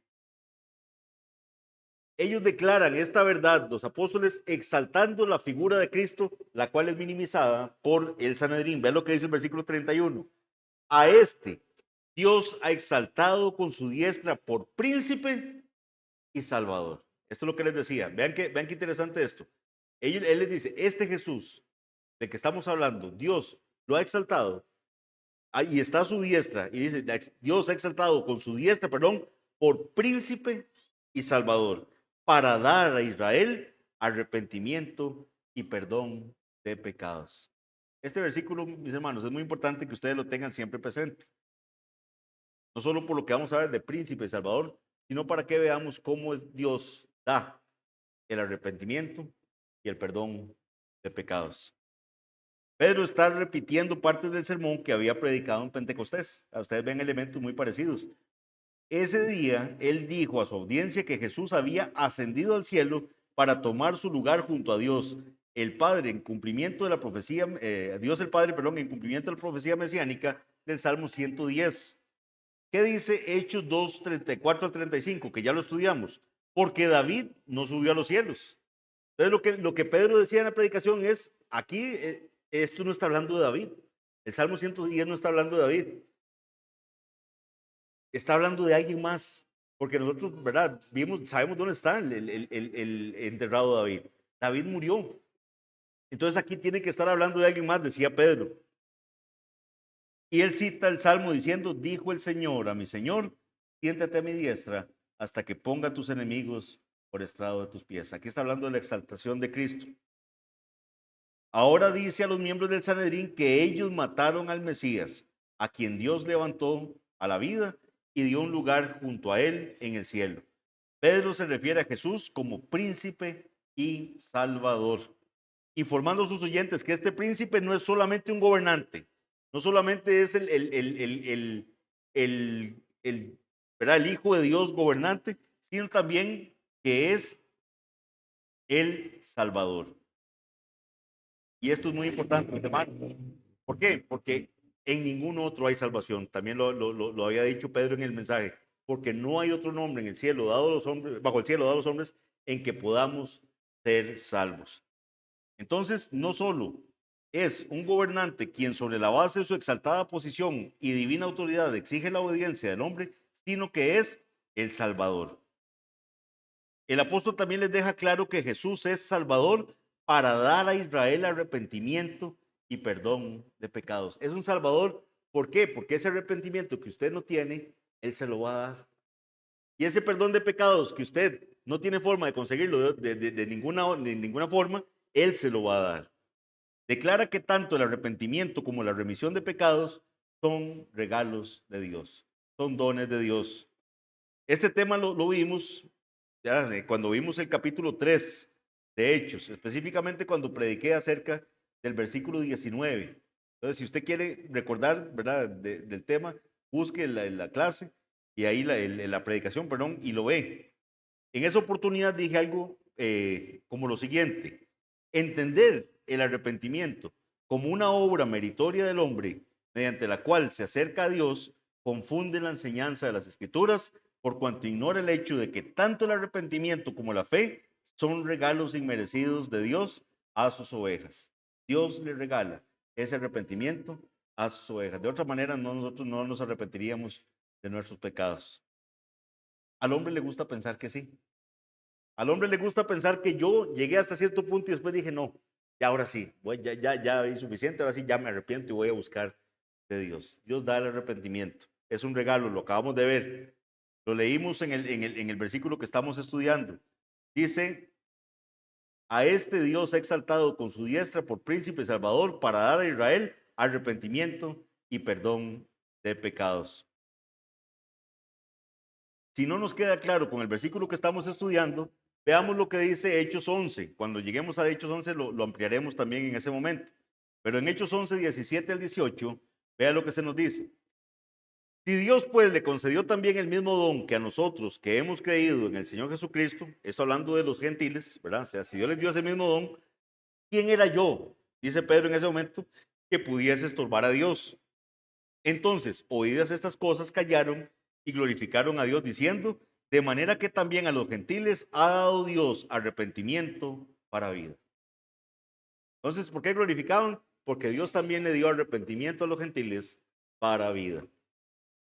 Ellos declaran esta verdad, los apóstoles, exaltando la figura de Cristo, la cual es minimizada por el Sanedrín. Vean lo que dice el versículo 31. A este Dios ha exaltado con su diestra por príncipe y salvador. Esto es lo que les decía. Vean qué interesante esto. Él les dice, este Jesús de que estamos hablando, Dios lo ha exaltado y está a su diestra. Y dice, Dios ha exaltado con su diestra, perdón, por príncipe y salvador, para dar a Israel arrepentimiento y perdón de pecados. Este versículo, mis hermanos, es muy importante que ustedes lo tengan siempre presente. No solo por lo que vamos a ver de príncipe y salvador, sino para que veamos cómo Dios da el arrepentimiento y el perdón de pecados. Pedro está repitiendo partes del sermón que había predicado en Pentecostés. Ustedes ven elementos muy parecidos. Ese día, él dijo a su audiencia que Jesús había ascendido al cielo para tomar su lugar junto a Dios, el Padre, en cumplimiento de la profecía, Dios el Padre, perdón, en cumplimiento de la profecía mesiánica del Salmo 110. ¿Qué dice Hechos 2:34 al 35? Que ya lo estudiamos. porque David no subió a los cielos. Entonces lo que Pedro decía en la predicación es, aquí esto no está hablando de David. El Salmo 110 no está hablando de David. Está hablando de alguien más. Porque nosotros, ¿verdad? Sabemos dónde está el enterrado David. David murió. Entonces aquí tiene que estar hablando de alguien más, decía Pedro. Y él cita el Salmo diciendo, dijo el Señor a mi Señor, siéntate a mi diestra hasta que ponga a tus enemigos por estrado de tus pies. Aquí está hablando de la exaltación de Cristo. Ahora dice a los miembros del Sanedrín que ellos mataron al Mesías, a quien Dios levantó a la vida y dio un lugar junto a él en el cielo. Pedro se refiere a Jesús como príncipe y salvador, informando a sus oyentes que este príncipe no es solamente un gobernante, no solamente es ¿verdad? El Hijo de Dios gobernante, sino también que es el Salvador. Y esto es muy importante, hermanos. ¿Por qué? Porque en ningún otro hay salvación. También lo había dicho Pedro en el mensaje. Porque no hay otro nombre en el cielo dado a los hombres, bajo el cielo dado a los hombres, en que podamos ser salvos. Entonces, no solo es un gobernante quien sobre la base de su exaltada posición y divina autoridad exige la obediencia del hombre, sino que es el Salvador. El apóstol también les deja claro que Jesús es Salvador para dar a Israel arrepentimiento y perdón de pecados. Es un Salvador, ¿por qué? Porque ese arrepentimiento que usted no tiene, Él se lo va a dar. Y ese perdón de pecados que usted no tiene forma de conseguirlo de ninguna forma, Él se lo va a dar. Declara que tanto el arrepentimiento como la remisión de pecados son regalos de Dios, son dones de Dios. Este tema lo vimos ya, cuando vimos el capítulo 3 de Hechos, específicamente cuando prediqué acerca del versículo 19. Entonces, si usted quiere recordar, ¿verdad?, del tema, busque la clase y ahí la predicación, perdón, y lo ve. En esa oportunidad dije algo como lo siguiente: entender el arrepentimiento como una obra meritoria del hombre mediante la cual se acerca a Dios confunde la enseñanza de las Escrituras por cuanto ignora el hecho de que tanto el arrepentimiento como la fe son regalos inmerecidos de Dios a sus ovejas. Dios le regala ese arrepentimiento a sus ovejas. De otra manera, nosotros no nos arrepentiríamos de nuestros pecados. Al hombre le gusta pensar que sí. Al hombre le gusta pensar que yo llegué hasta cierto punto y después dije, no, ya ahora sí, ya es suficiente, ahora sí ya me arrepiento y voy a buscar de Dios. Dios da el arrepentimiento. Es un regalo, lo acabamos de ver. Lo leímos en el versículo que estamos estudiando. Dice, a este Dios ha exaltado con su diestra por príncipe y salvador para dar a Israel arrepentimiento y perdón de pecados. Si no nos queda claro con el versículo que estamos estudiando, veamos lo que dice Hechos 11. Cuando lleguemos a Hechos 11 lo ampliaremos también en ese momento. Pero en Hechos 11, 17 al 18, vea lo que se nos dice. Si Dios pues le concedió también el mismo don que a nosotros que hemos creído en el Señor Jesucristo, esto hablando de los gentiles, ¿verdad? O sea, si Dios les dio ese mismo don, ¿quién era yo? Dice Pedro en ese momento, que pudiese estorbar a Dios. Entonces, oídas estas cosas, callaron y glorificaron a Dios diciendo, de manera que también a los gentiles ha dado Dios arrepentimiento para vida. Entonces, ¿por qué glorificaban? Porque Dios también le dio arrepentimiento a los gentiles para vida.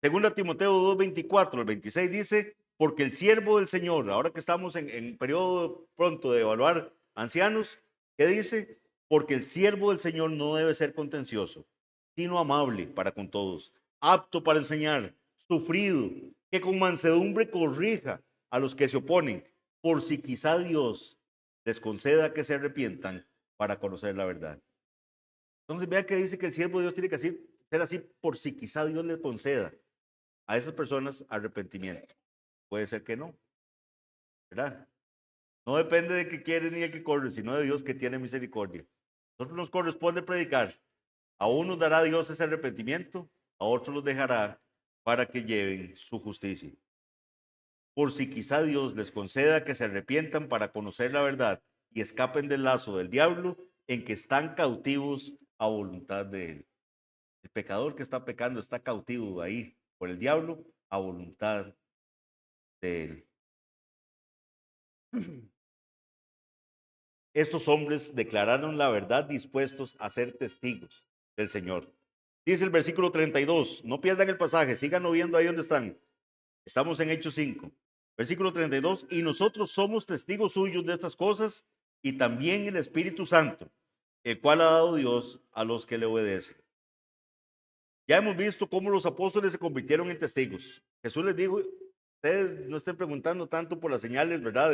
Segunda Timoteo 2:24 al 26 dice, porque el siervo del Señor, ahora que estamos en periodo pronto de evaluar ancianos, ¿qué dice? Porque el siervo del Señor no debe ser contencioso, sino amable para con todos, apto para enseñar, sufrido, que con mansedumbre corrija a los que se oponen, por si quizá Dios les conceda que se arrepientan para conocer la verdad. Entonces vea que dice que el siervo de Dios tiene que ser así por si quizá Dios les conceda a esas personas arrepentimiento. Puede ser que no, ¿verdad? No depende de que quiere ni de que corre, sino de Dios que tiene misericordia. A nosotros nos corresponde predicar. A unos dará Dios ese arrepentimiento, a otros los dejará para que lleven su justicia. Por si quizá Dios les conceda que se arrepientan para conocer la verdad y escapen del lazo del diablo en que están cautivos a voluntad de él. El pecador que está pecando está cautivo ahí por el diablo a voluntad de él. Estos hombres declararon la verdad dispuestos a ser testigos del Señor. Dice el versículo 32, no pierdan el pasaje, síganlo viendo ahí donde están. Estamos en Hechos 5, versículo 32, y nosotros somos testigos suyos de estas cosas y también el Espíritu Santo, el cual ha dado Dios a los que le obedecen. Ya hemos visto cómo los apóstoles se convirtieron en testigos. Jesús les dijo, ustedes no estén preguntando tanto por las señales, ¿verdad?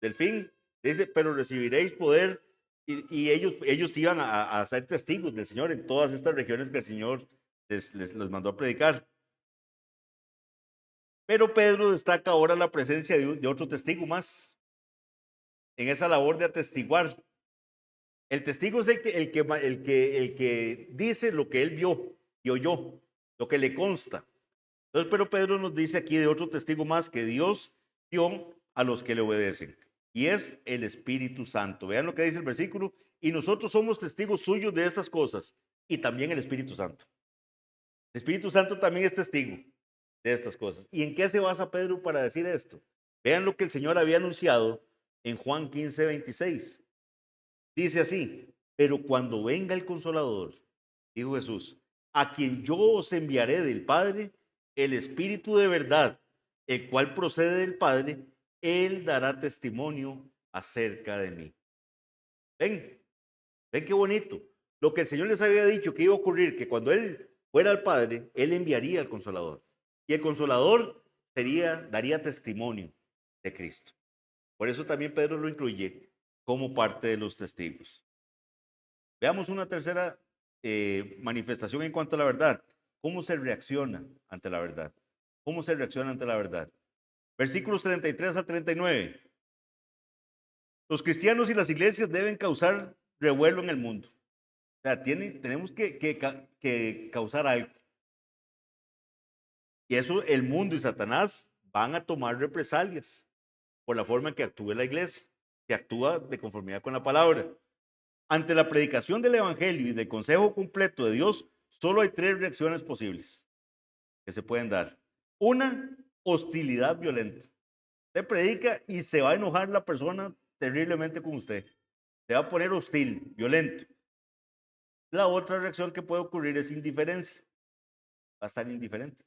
Del fin. Dice, pero recibiréis poder y ellos iban a ser testigos del Señor en todas estas regiones que el Señor les mandó a predicar. Pero Pedro destaca ahora la presencia de otro testigo más en esa labor de atestiguar. El testigo es el que dice lo que él vio y oyó, lo que le consta. Entonces, pero Pedro nos dice aquí de otro testigo más que Dios dio a los que le obedecen. Y es el Espíritu Santo. Vean lo que dice el versículo. Y nosotros somos testigos suyos de estas cosas. Y también el Espíritu Santo. El Espíritu Santo también es testigo de estas cosas. ¿Y en qué se basa Pedro para decir esto? Vean lo que el Señor había anunciado en Juan 15, 26. Dice así, pero cuando venga el Consolador, dijo Jesús, a quien yo os enviaré del Padre, el Espíritu de verdad, el cual procede del Padre, él dará testimonio acerca de mí. Ven, ven qué bonito. Lo que el Señor les había dicho que iba a ocurrir, que cuando él fuera al Padre, él enviaría al Consolador. Y el Consolador daría testimonio de Cristo. Por eso también Pedro lo incluye como parte de los testigos. Veamos una tercera manifestación en cuanto a la verdad. ¿Cómo se reacciona ante la verdad? ¿Cómo se reacciona ante la verdad? Versículos 33 a 39. Los cristianos y las iglesias deben causar revuelo en el mundo. O sea, tenemos que causar algo. Y eso el mundo y Satanás van a tomar represalias por la forma en que actúe la iglesia, que actúa de conformidad con la palabra. Ante la predicación del evangelio y del consejo completo de Dios, solo hay tres reacciones posibles que se pueden dar. Una, hostilidad violenta. Usted predica y se va a enojar la persona terriblemente con usted. Se va a poner hostil, violento. La otra reacción que puede ocurrir es indiferencia. Va a estar indiferente.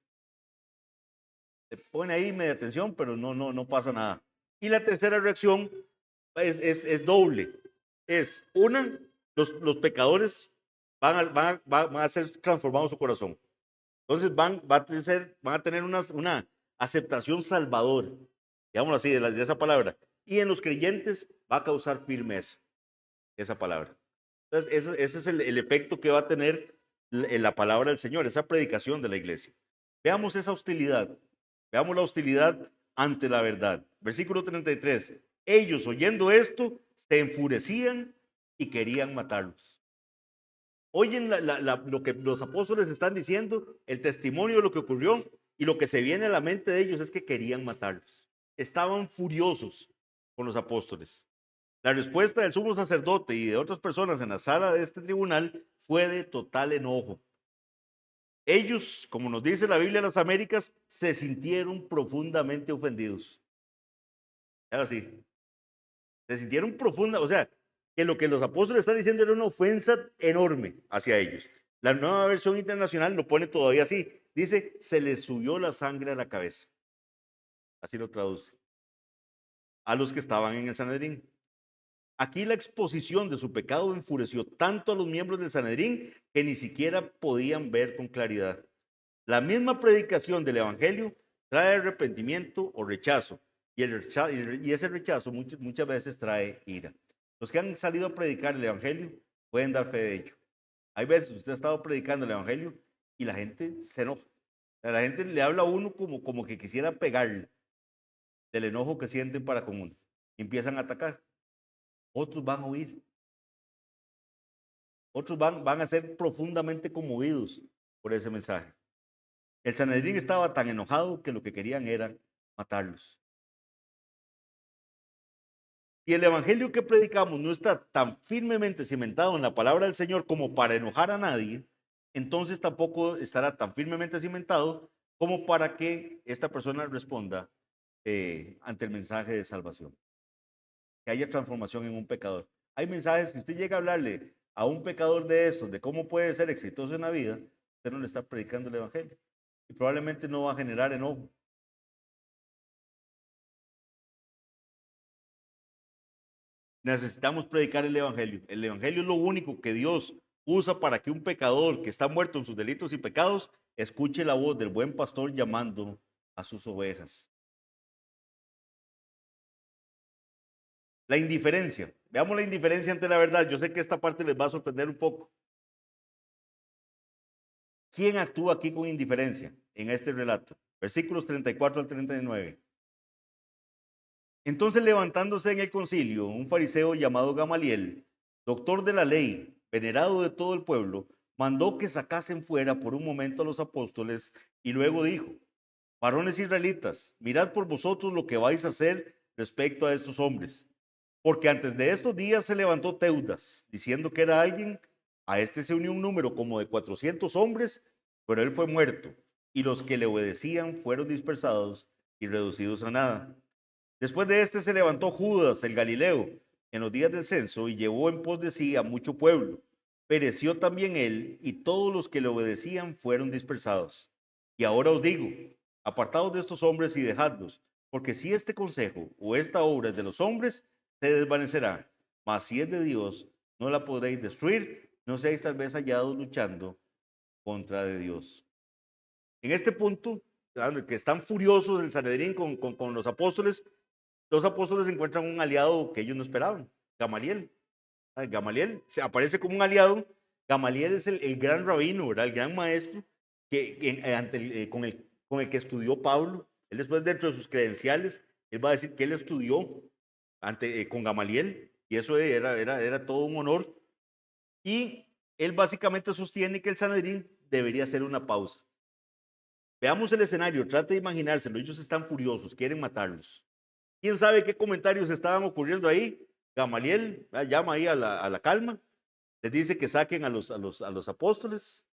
Se pone ahí media atención, pero no pasa nada. Y la tercera reacción es doble. Es una, los pecadores van a ser transformados su corazón. Entonces van a tener una aceptación salvadora, digámoslo así, de esa palabra. Y en los creyentes va a causar firmeza esa palabra. Entonces ese es el efecto que va a tener la palabra del Señor, esa predicación de la iglesia. Veamos esa hostilidad. Veamos la hostilidad ante la verdad. Versículo 33. Ellos oyendo esto se enfurecían y querían matarlos. Oyen lo que los apóstoles están diciendo, el testimonio de lo que ocurrió, y lo que se viene a la mente de ellos es que querían matarlos. Estaban furiosos con los apóstoles. La respuesta del sumo sacerdote y de otras personas en la sala de este tribunal fue de total enojo. Ellos, como nos dice la Biblia de las Américas, se sintieron profundamente ofendidos. Ahora sí, se sintieron profunda, o sea, que lo que los apóstoles están diciendo era una ofensa enorme hacia ellos. La nueva versión internacional lo pone todavía así. Dice, se les subió la sangre a la cabeza. Así lo traduce. A los que estaban en el Sanedrín. Aquí la exposición de su pecado enfureció tanto a los miembros del Sanedrín que ni siquiera podían ver con claridad. La misma predicación del Evangelio trae arrepentimiento o rechazo, y ese rechazo muchas veces trae ira. Los que han salido a predicar el Evangelio pueden dar fe de ello. Hay veces usted ha estado predicando el Evangelio y la gente se enoja. La gente le habla a uno como que quisiera pegarle del enojo que sienten para con uno. Y empiezan a atacar. Otros van a huir. Otros van a ser profundamente conmovidos por ese mensaje. El Sanedrín estaba tan enojado que lo que querían era matarlos. Y el evangelio que predicamos no está tan firmemente cimentado en la palabra del Señor como para enojar a nadie, entonces tampoco estará tan firmemente cimentado como para que esta persona responda ante el mensaje de salvación. que haya transformación en un pecador. Hay mensajes que usted llega a hablarle a un pecador de estos, de cómo puede ser exitoso en la vida, usted no le está predicando el evangelio. Y probablemente no va a generar enojo. Necesitamos predicar el evangelio. El evangelio es lo único que Dios usa para que un pecador que está muerto en sus delitos y pecados escuche la voz del buen pastor llamando a sus ovejas. La indiferencia. Veamos la indiferencia ante la verdad. Yo sé que esta parte les va a sorprender un poco. ¿Quién actúa aquí con indiferencia en este relato? Versículos 34 al 39. Entonces, levantándose en el concilio, un fariseo llamado Gamaliel, doctor de la ley, venerado de todo el pueblo, mandó que sacasen fuera por un momento a los apóstoles y luego dijo: varones israelitas, mirad por vosotros lo que vais a hacer respecto a estos hombres. Porque antes de estos días se levantó Teudas, diciendo que era alguien. A este se unió un número como de 400 hombres, pero él fue muerto, y los que le obedecían fueron dispersados y reducidos a nada. Después de este se levantó Judas el Galileo en los días del censo y llevó en pos de sí a mucho pueblo. Pereció también él, y todos los que le obedecían fueron dispersados. Y ahora os digo, apartaos de estos hombres y dejadlos, porque si este consejo o esta obra es de los hombres, se desvanecerá, mas si es de Dios, no la podréis destruir, no seáis tal vez hallados luchando contra de Dios. En este punto, que están furiosos el Sanedrín con los apóstoles encuentran un aliado que ellos no esperaban, Gamaliel. Gamaliel se aparece como un aliado. Gamaliel es el gran rabino, ¿verdad? El gran maestro con el que estudió Pablo. Él después, dentro de sus credenciales, él va a decir que él estudió con Gamaliel, y eso era todo un honor. Y él básicamente sostiene que el Sanedrín debería hacer una pausa. Veamos el escenario, trate de imaginárselo. Ellos están furiosos, quieren matarlos. ¿Quién sabe qué comentarios estaban ocurriendo ahí? Gamaliel llama ahí a la calma, les dice que saquen a los apóstoles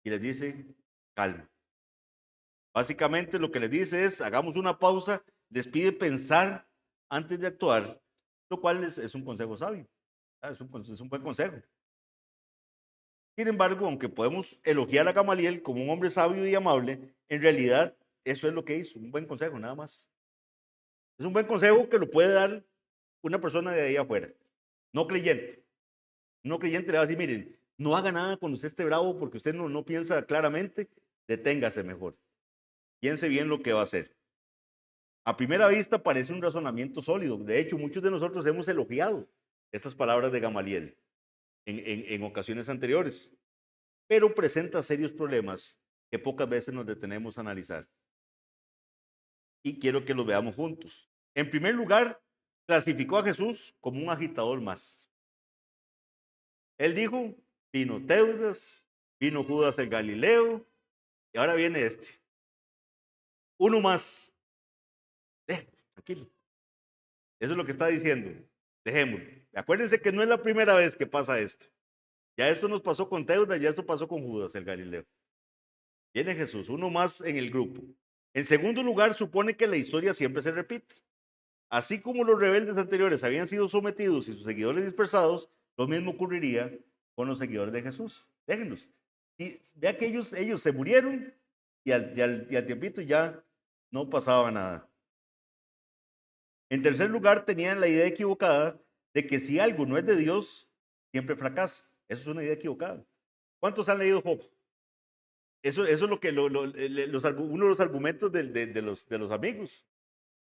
y les dice calma. Básicamente lo que les dice es: hagamos una pausa, les pide pensar antes de actuar, lo cual es un consejo sabio, es un buen consejo. Sin embargo, aunque podemos elogiar a Gamaliel como un hombre sabio y amable, en realidad eso es lo que hizo, un buen consejo nada más. Es un buen consejo que lo puede dar una persona de ahí afuera, no creyente. No creyente le va a decir: miren, no haga nada cuando usted esté bravo porque usted no piensa claramente, deténgase mejor. Piense bien lo que va a hacer. A primera vista parece un razonamiento sólido. De hecho, muchos de nosotros hemos elogiado estas palabras de Gamaliel en ocasiones anteriores, pero presenta serios problemas que pocas veces nos detenemos a analizar. Y quiero que los veamos juntos. En primer lugar, clasificó a Jesús como un agitador más. Él dijo: vino Teudas, vino Judas el Galileo, y ahora viene este. Uno más. Tranquilo. Eso es lo que está diciendo. Dejémoslo. Acuérdense que no es la primera vez que pasa esto. Ya esto nos pasó con Teudas, ya esto pasó con Judas el Galileo. Viene Jesús, uno más en el grupo. En segundo lugar, supone que la historia siempre se repite. Así como los rebeldes anteriores habían sido sometidos y sus seguidores dispersados, lo mismo ocurriría con los seguidores de Jesús. Déjenlos. Y vea que ellos se murieron y al tiempito ya no pasaba nada. En tercer lugar, tenían la idea equivocada de que si algo no es de Dios, siempre fracasa. Eso es una idea equivocada. ¿Cuántos han leído Job? Eso es lo que uno de los argumentos de los amigos,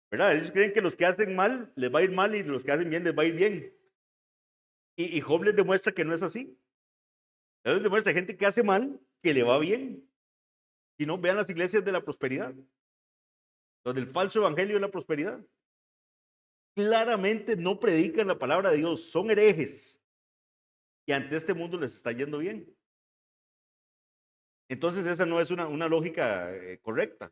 ¿verdad? Ellos creen que los que hacen mal les va a ir mal y los que hacen bien les va a ir bien. Y Job les demuestra que no es así. Él les demuestra gente que hace mal que le va bien. Si no, vean las iglesias de la prosperidad, los del falso evangelio de la prosperidad. Claramente no predican la palabra de Dios, son herejes. Y ante este mundo les está yendo bien. Entonces esa no es una lógica correcta.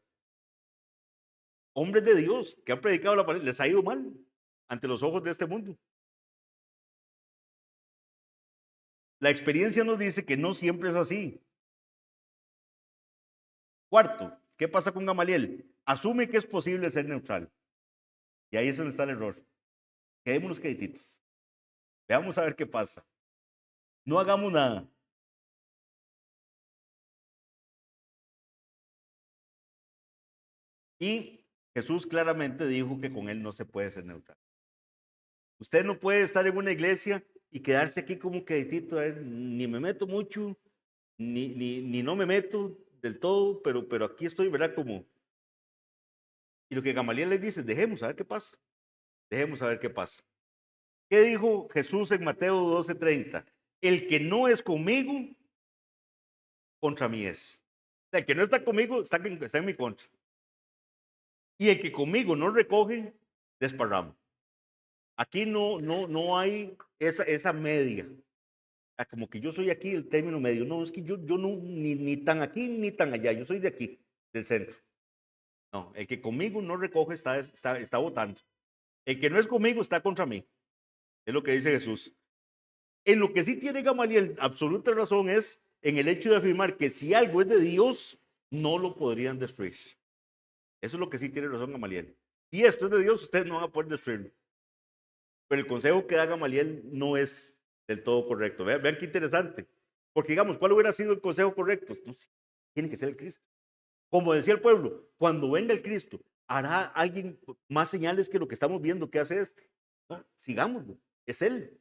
Hombres de Dios que han predicado la palabra les ha ido mal ante los ojos de este mundo. La experiencia nos dice que no siempre es así. Cuarto, ¿qué pasa con Gamaliel? Asume que es posible ser neutral. Y ahí es donde está el error. quedémonos quedititos. Veamos a ver qué pasa. No hagamos nada. Y Jesús claramente dijo que con él no se puede ser neutral. Usted no puede estar en una iglesia y quedarse aquí como queditito, ni me meto mucho, ni no me meto del todo, pero aquí estoy, ¿verdad? Como, y lo que Gamaliel les dice, dejemos a ver qué pasa, dejemos a ver qué pasa. ¿Qué dijo Jesús en Mateo 12:30? El que no es conmigo, contra mí es. O sea, el que no está conmigo, está en mi contra. Y el que conmigo no recoge, desparrama. Aquí no hay esa media. Como que yo soy aquí el término medio. No, es que yo no, ni tan aquí ni tan allá. Yo soy de aquí, del centro. No, el que conmigo no recoge está votando. El que no es conmigo está contra mí. Es lo que dice Jesús. En lo que sí tiene Gamaliel absoluta razón es en el hecho de afirmar que si algo es de Dios, no lo podrían destruir. Eso es lo que sí tiene razón Gamaliel. Si esto es de Dios, ustedes no van a poder destruirlo. Pero el consejo que da Gamaliel no es del todo correcto. Vean qué interesante. Porque digamos, ¿cuál hubiera sido el consejo correcto? No, tiene que ser el Cristo. Como decía el pueblo, cuando venga el Cristo, ¿hará alguien más señales que lo que estamos viendo que hace este? No, sigámoslo. Es Él.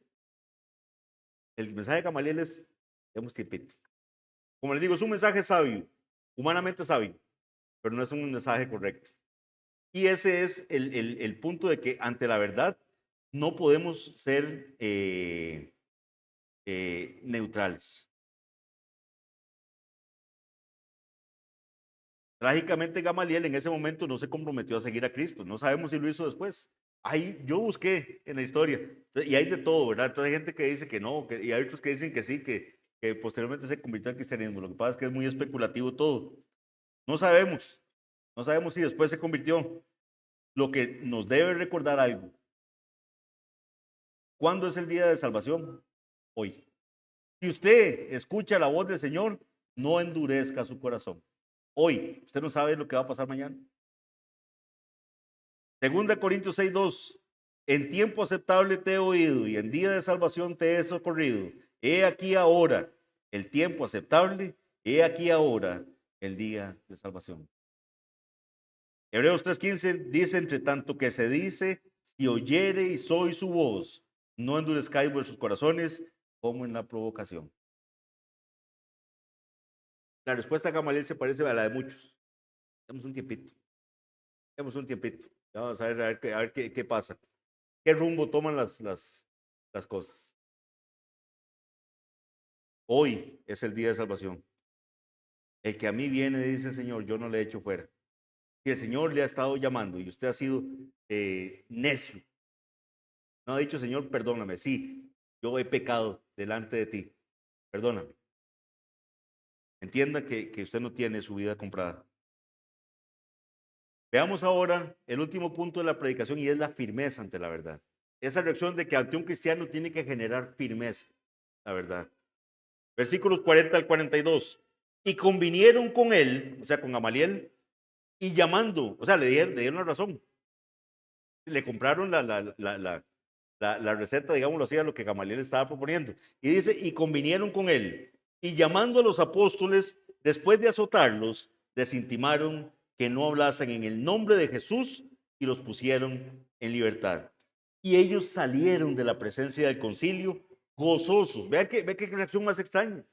El mensaje de Gamaliel es, demos tiempito. Como les digo, es un mensaje sabio, humanamente sabio, pero no es un mensaje correcto. Y ese es el punto de que ante la verdad no podemos ser neutrales. Trágicamente Gamaliel en ese momento no se comprometió a seguir a Cristo. No sabemos si lo hizo después. Ahí yo busqué en la historia y hay de todo, ¿verdad? Entonces hay gente que dice que no, y hay otros que dicen que sí, que posteriormente se convirtió al cristianismo. Lo que pasa es que es muy especulativo todo. No sabemos, no sabemos si después se convirtió. Lo que nos debe recordar algo. ¿Cuándo es el día de salvación? Hoy. Si usted escucha la voz del Señor, no endurezca su corazón. Hoy, usted no sabe lo que va a pasar mañana. Segunda Corintios 6:2. En tiempo aceptable te he oído y en día de salvación te he socorrido. He aquí ahora el tiempo aceptable, he aquí ahora el día de salvación. Hebreos 3:15 dice, entre tanto que se dice, si oyere y soy su voz, no endurezcáis vuestros corazones como en la provocación. La respuesta de Gamaliel se parece a la de muchos. Demos un tiempito. Demos un tiempito. Vamos a ver qué pasa. ¿Qué rumbo toman las cosas? Hoy es el día de salvación. El que a mí viene, dice el Señor, yo no le echo fuera. Si el Señor le ha estado llamando y usted ha sido necio, no ha dicho, Señor, perdóname. Sí, yo he pecado delante de ti. Perdóname. Entienda que usted no tiene su vida comprada. Veamos ahora el último punto de la predicación y es la firmeza ante la verdad. Esa reacción de que ante un cristiano tiene que generar firmeza, la verdad. Versículos 40 al 42. Y convinieron con él, o sea, con Gamaliel, y llamando, o sea, le dieron la razón. Le compraron la receta, digámoslo así, a lo que Gamaliel estaba proponiendo. Y dice, y convinieron con él, y llamando a los apóstoles, después de azotarlos, les intimaron que no hablasen en el nombre de Jesús y los pusieron en libertad. Y ellos salieron de la presencia del concilio gozosos. Ve qué reacción más extraña.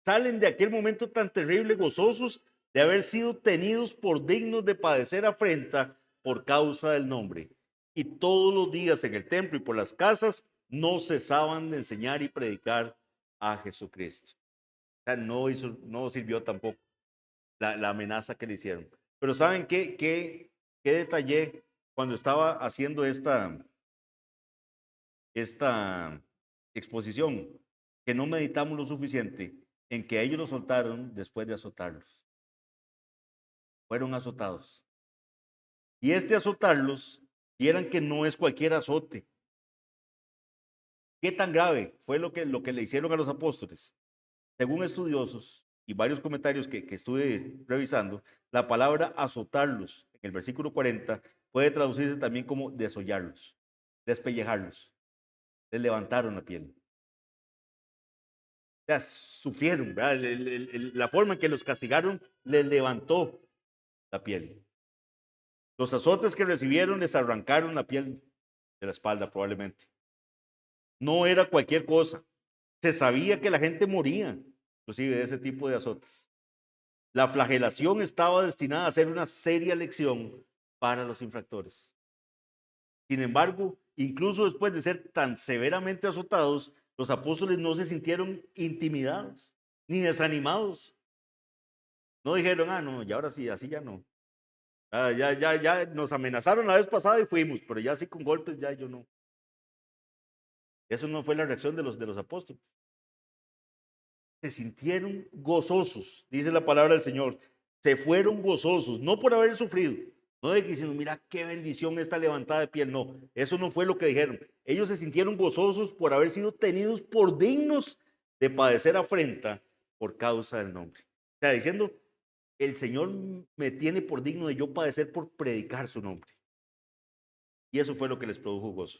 Salen de aquel momento tan terrible gozosos de haber sido tenidos por dignos de padecer afrenta por causa del nombre. Y todos los días en el templo y por las casas no cesaban de enseñar y predicar a Jesucristo. O sea, no sirvió tampoco la amenaza que le hicieron. Pero ¿saben qué detallé cuando estaba haciendo esta exposición? Que no meditamos lo suficiente en que ellos los soltaron después de azotarlos. Fueron azotados. Y este azotarlos, vieran que no es cualquier azote. ¿Qué tan grave fue lo que le hicieron a los apóstoles? Según estudiosos y varios comentarios que estuve revisando, la palabra azotarlos en el versículo 40 puede traducirse también como desollarlos. despellejarlos. Les levantaron la piel. O sea, sufrieron, ¿verdad? La forma en que los castigaron les levantó la piel. Los azotes que recibieron les arrancaron la piel de la espalda probablemente. No era cualquier cosa. Se sabía que la gente moría, inclusive de ese tipo de azotes. La flagelación estaba destinada a ser una seria lección para los infractores. Sin embargo, incluso después de ser tan severamente azotados, los apóstoles no se sintieron intimidados ni desanimados. No dijeron, no, ya ahora sí, así ya no. Ya nos amenazaron la vez pasada y fuimos, pero ya así con golpes, ya yo no. Eso no fue la reacción de los apóstoles. Se sintieron gozosos, dice la palabra del Señor. Se fueron gozosos, no por haber sufrido, no de que diciendo, mira qué bendición esta levantada de piel. No, eso no fue lo que dijeron. Ellos se sintieron gozosos por haber sido tenidos por dignos de padecer afrenta por causa del nombre. O sea, diciendo, el Señor me tiene por digno de yo padecer por predicar su nombre. Y eso fue lo que les produjo gozo.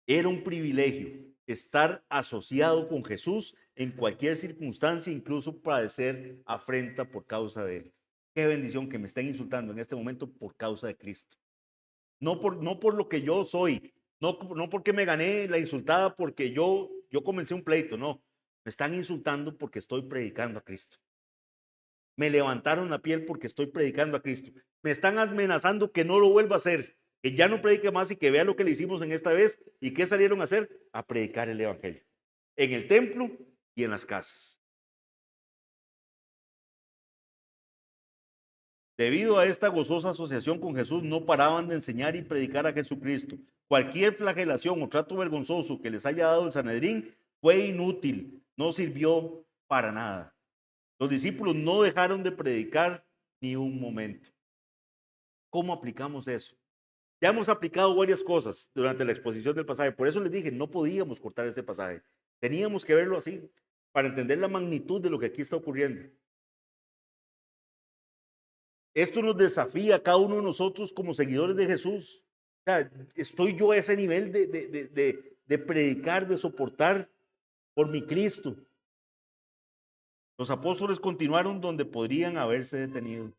Era un privilegio estar asociado con Jesús en cualquier circunstancia, incluso padecer afrenta por causa de él. Qué bendición que me estén insultando en este momento por causa de Cristo. No por lo que yo soy, no porque me gané la insultada porque yo comencé un pleito, no. Me están insultando porque estoy predicando a Cristo. Me levantaron la piel porque estoy predicando a Cristo. Me están amenazando que no lo vuelva a hacer, que ya no predique más y que vea lo que le hicimos en esta vez. ¿Y qué salieron a hacer? A predicar el evangelio. En el templo y en las casas. Debido a esta gozosa asociación con Jesús, no paraban de enseñar y predicar a Jesucristo. Cualquier flagelación o trato vergonzoso que les haya dado el Sanedrín fue inútil, no sirvió para nada. Los discípulos no dejaron de predicar ni un momento. ¿Cómo aplicamos eso? Ya hemos aplicado varias cosas durante la exposición del pasaje. Por eso les dije, no podíamos cortar este pasaje. Teníamos que verlo así para entender la magnitud de lo que aquí está ocurriendo. Esto nos desafía a cada uno de nosotros como seguidores de Jesús. O sea, estoy yo a ese nivel de predicar, de soportar por mi Cristo. Los apóstoles continuaron donde podrían haberse detenido.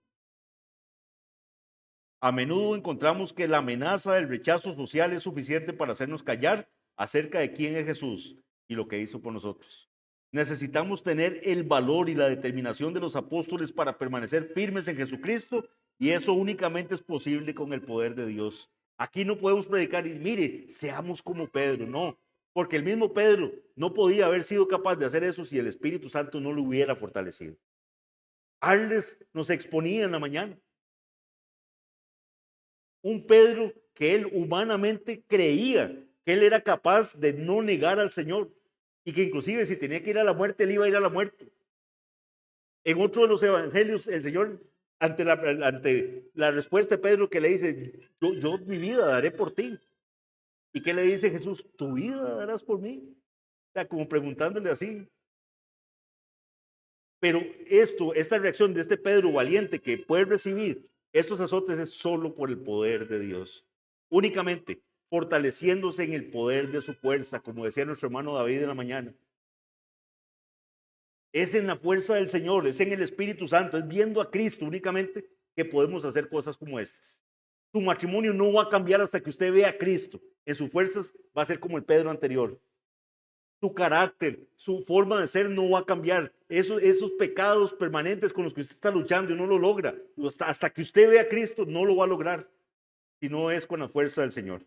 A menudo encontramos que la amenaza del rechazo social es suficiente para hacernos callar acerca de quién es Jesús y lo que hizo por nosotros. Necesitamos tener el valor y la determinación de los apóstoles para permanecer firmes en Jesucristo, y eso únicamente es posible con el poder de Dios. Aquí no podemos predicar y mire, seamos como Pedro, no, porque el mismo Pedro no podía haber sido capaz de hacer eso si el Espíritu Santo no lo hubiera fortalecido. Arles nos exponía en la mañana. Un Pedro que él humanamente creía que él era capaz de no negar al Señor y que inclusive si tenía que ir a la muerte, él iba a ir a la muerte. En otro de los evangelios, el Señor, ante la respuesta de Pedro que le dice, yo mi vida daré por ti. ¿Y qué le dice Jesús? Tu vida darás por mí. O sea, como preguntándole así. Pero esta reacción de este Pedro valiente que puede recibir estos azotes es solo por el poder de Dios. Únicamente fortaleciéndose en el poder de su fuerza, como decía nuestro hermano David en la mañana. Es en la fuerza del Señor, es en el Espíritu Santo, es viendo a Cristo únicamente que podemos hacer cosas como estas. Su matrimonio no va a cambiar hasta que usted vea a Cristo. En sus fuerzas va a ser como el Pedro anterior. Su carácter, su forma de ser no va a cambiar. Esos pecados permanentes con los que usted está luchando y no lo logra, hasta que usted vea a Cristo, no lo va a lograr, si no es con la fuerza del Señor.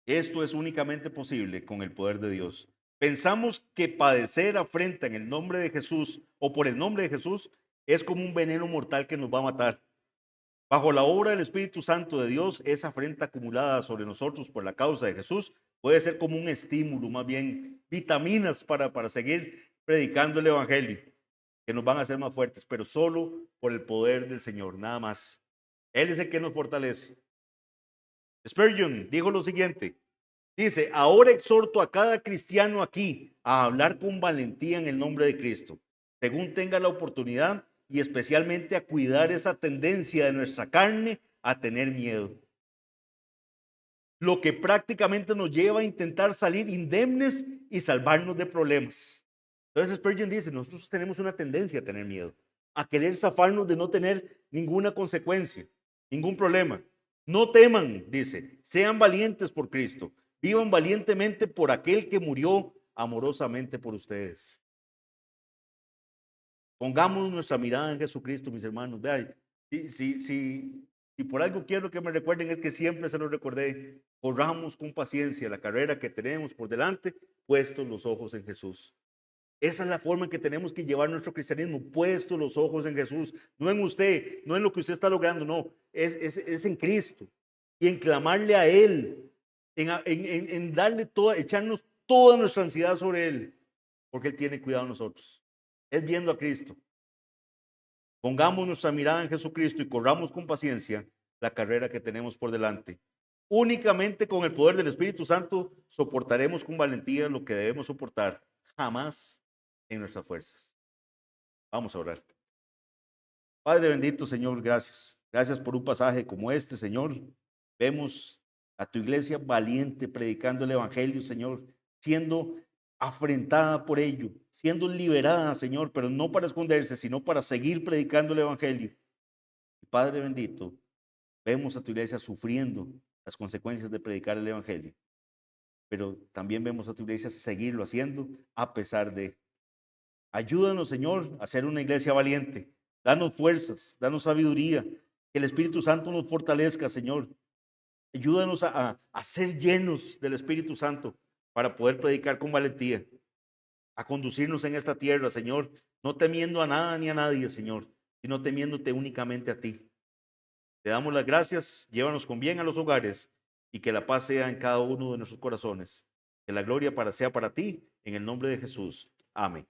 Esto es únicamente posible con el poder de Dios. Pensamos que padecer afrenta en el nombre de Jesús o por el nombre de Jesús es como un veneno mortal que nos va a matar. Bajo la obra del Espíritu Santo de Dios, esa afrenta acumulada sobre nosotros por la causa de Jesús puede ser como un estímulo, más bien vitaminas para seguir predicando el Evangelio, que nos van a hacer más fuertes, pero solo por el poder del Señor, nada más. Él es el que nos fortalece. Spurgeon dijo lo siguiente, dice, ahora exhorto a cada cristiano aquí a hablar con valentía en el nombre de Cristo, según tenga la oportunidad, y especialmente a cuidar esa tendencia de nuestra carne a tener miedo. Lo que prácticamente nos lleva a intentar salir indemnes y salvarnos de problemas. Entonces Spurgeon dice, nosotros tenemos una tendencia a tener miedo, a querer zafarnos de no tener ninguna consecuencia, ningún problema. No teman, dice, sean valientes por Cristo, vivan valientemente por aquel que murió amorosamente por ustedes. Pongamos nuestra mirada en Jesucristo, mis hermanos. Vean, si por algo quiero que me recuerden es que siempre se lo recordé. Corramos con paciencia la carrera que tenemos por delante, puestos los ojos en Jesús. Esa es la forma en que tenemos que llevar nuestro cristianismo, puestos los ojos en Jesús, no en usted, no en lo que usted está logrando, no, es en Cristo. Y en clamarle a Él, en darle toda, echarnos toda nuestra ansiedad sobre Él, porque Él tiene cuidado de nosotros. Es viendo a Cristo. Pongamos nuestra mirada en Jesucristo y corramos con paciencia la carrera que tenemos por delante. Únicamente con el poder del Espíritu Santo soportaremos con valentía lo que debemos soportar, jamás en nuestras fuerzas. Vamos a orar. Padre bendito, Señor, gracias. Gracias por un pasaje como este, Señor. Vemos a tu iglesia valiente predicando el Evangelio, Señor, siendo afrentada por ello, siendo liberada, Señor, pero no para esconderse, sino para seguir predicando el Evangelio. Padre bendito, vemos a tu iglesia sufriendo las consecuencias de predicar el Evangelio, pero también vemos a tu iglesia seguirlo haciendo a pesar de. Ayúdanos, Señor, a ser una iglesia valiente. Danos fuerzas, danos sabiduría, que el Espíritu Santo nos fortalezca, Señor. Ayúdanos a ser llenos del Espíritu Santo para poder predicar con valentía, a conducirnos en esta tierra, Señor, no temiendo a nada ni a nadie, Señor, sino temiéndote únicamente a ti. Te damos las gracias, llévanos con bien a los hogares y que la paz sea en cada uno de nuestros corazones. Que la gloria sea para ti, en el nombre de Jesús. Amén.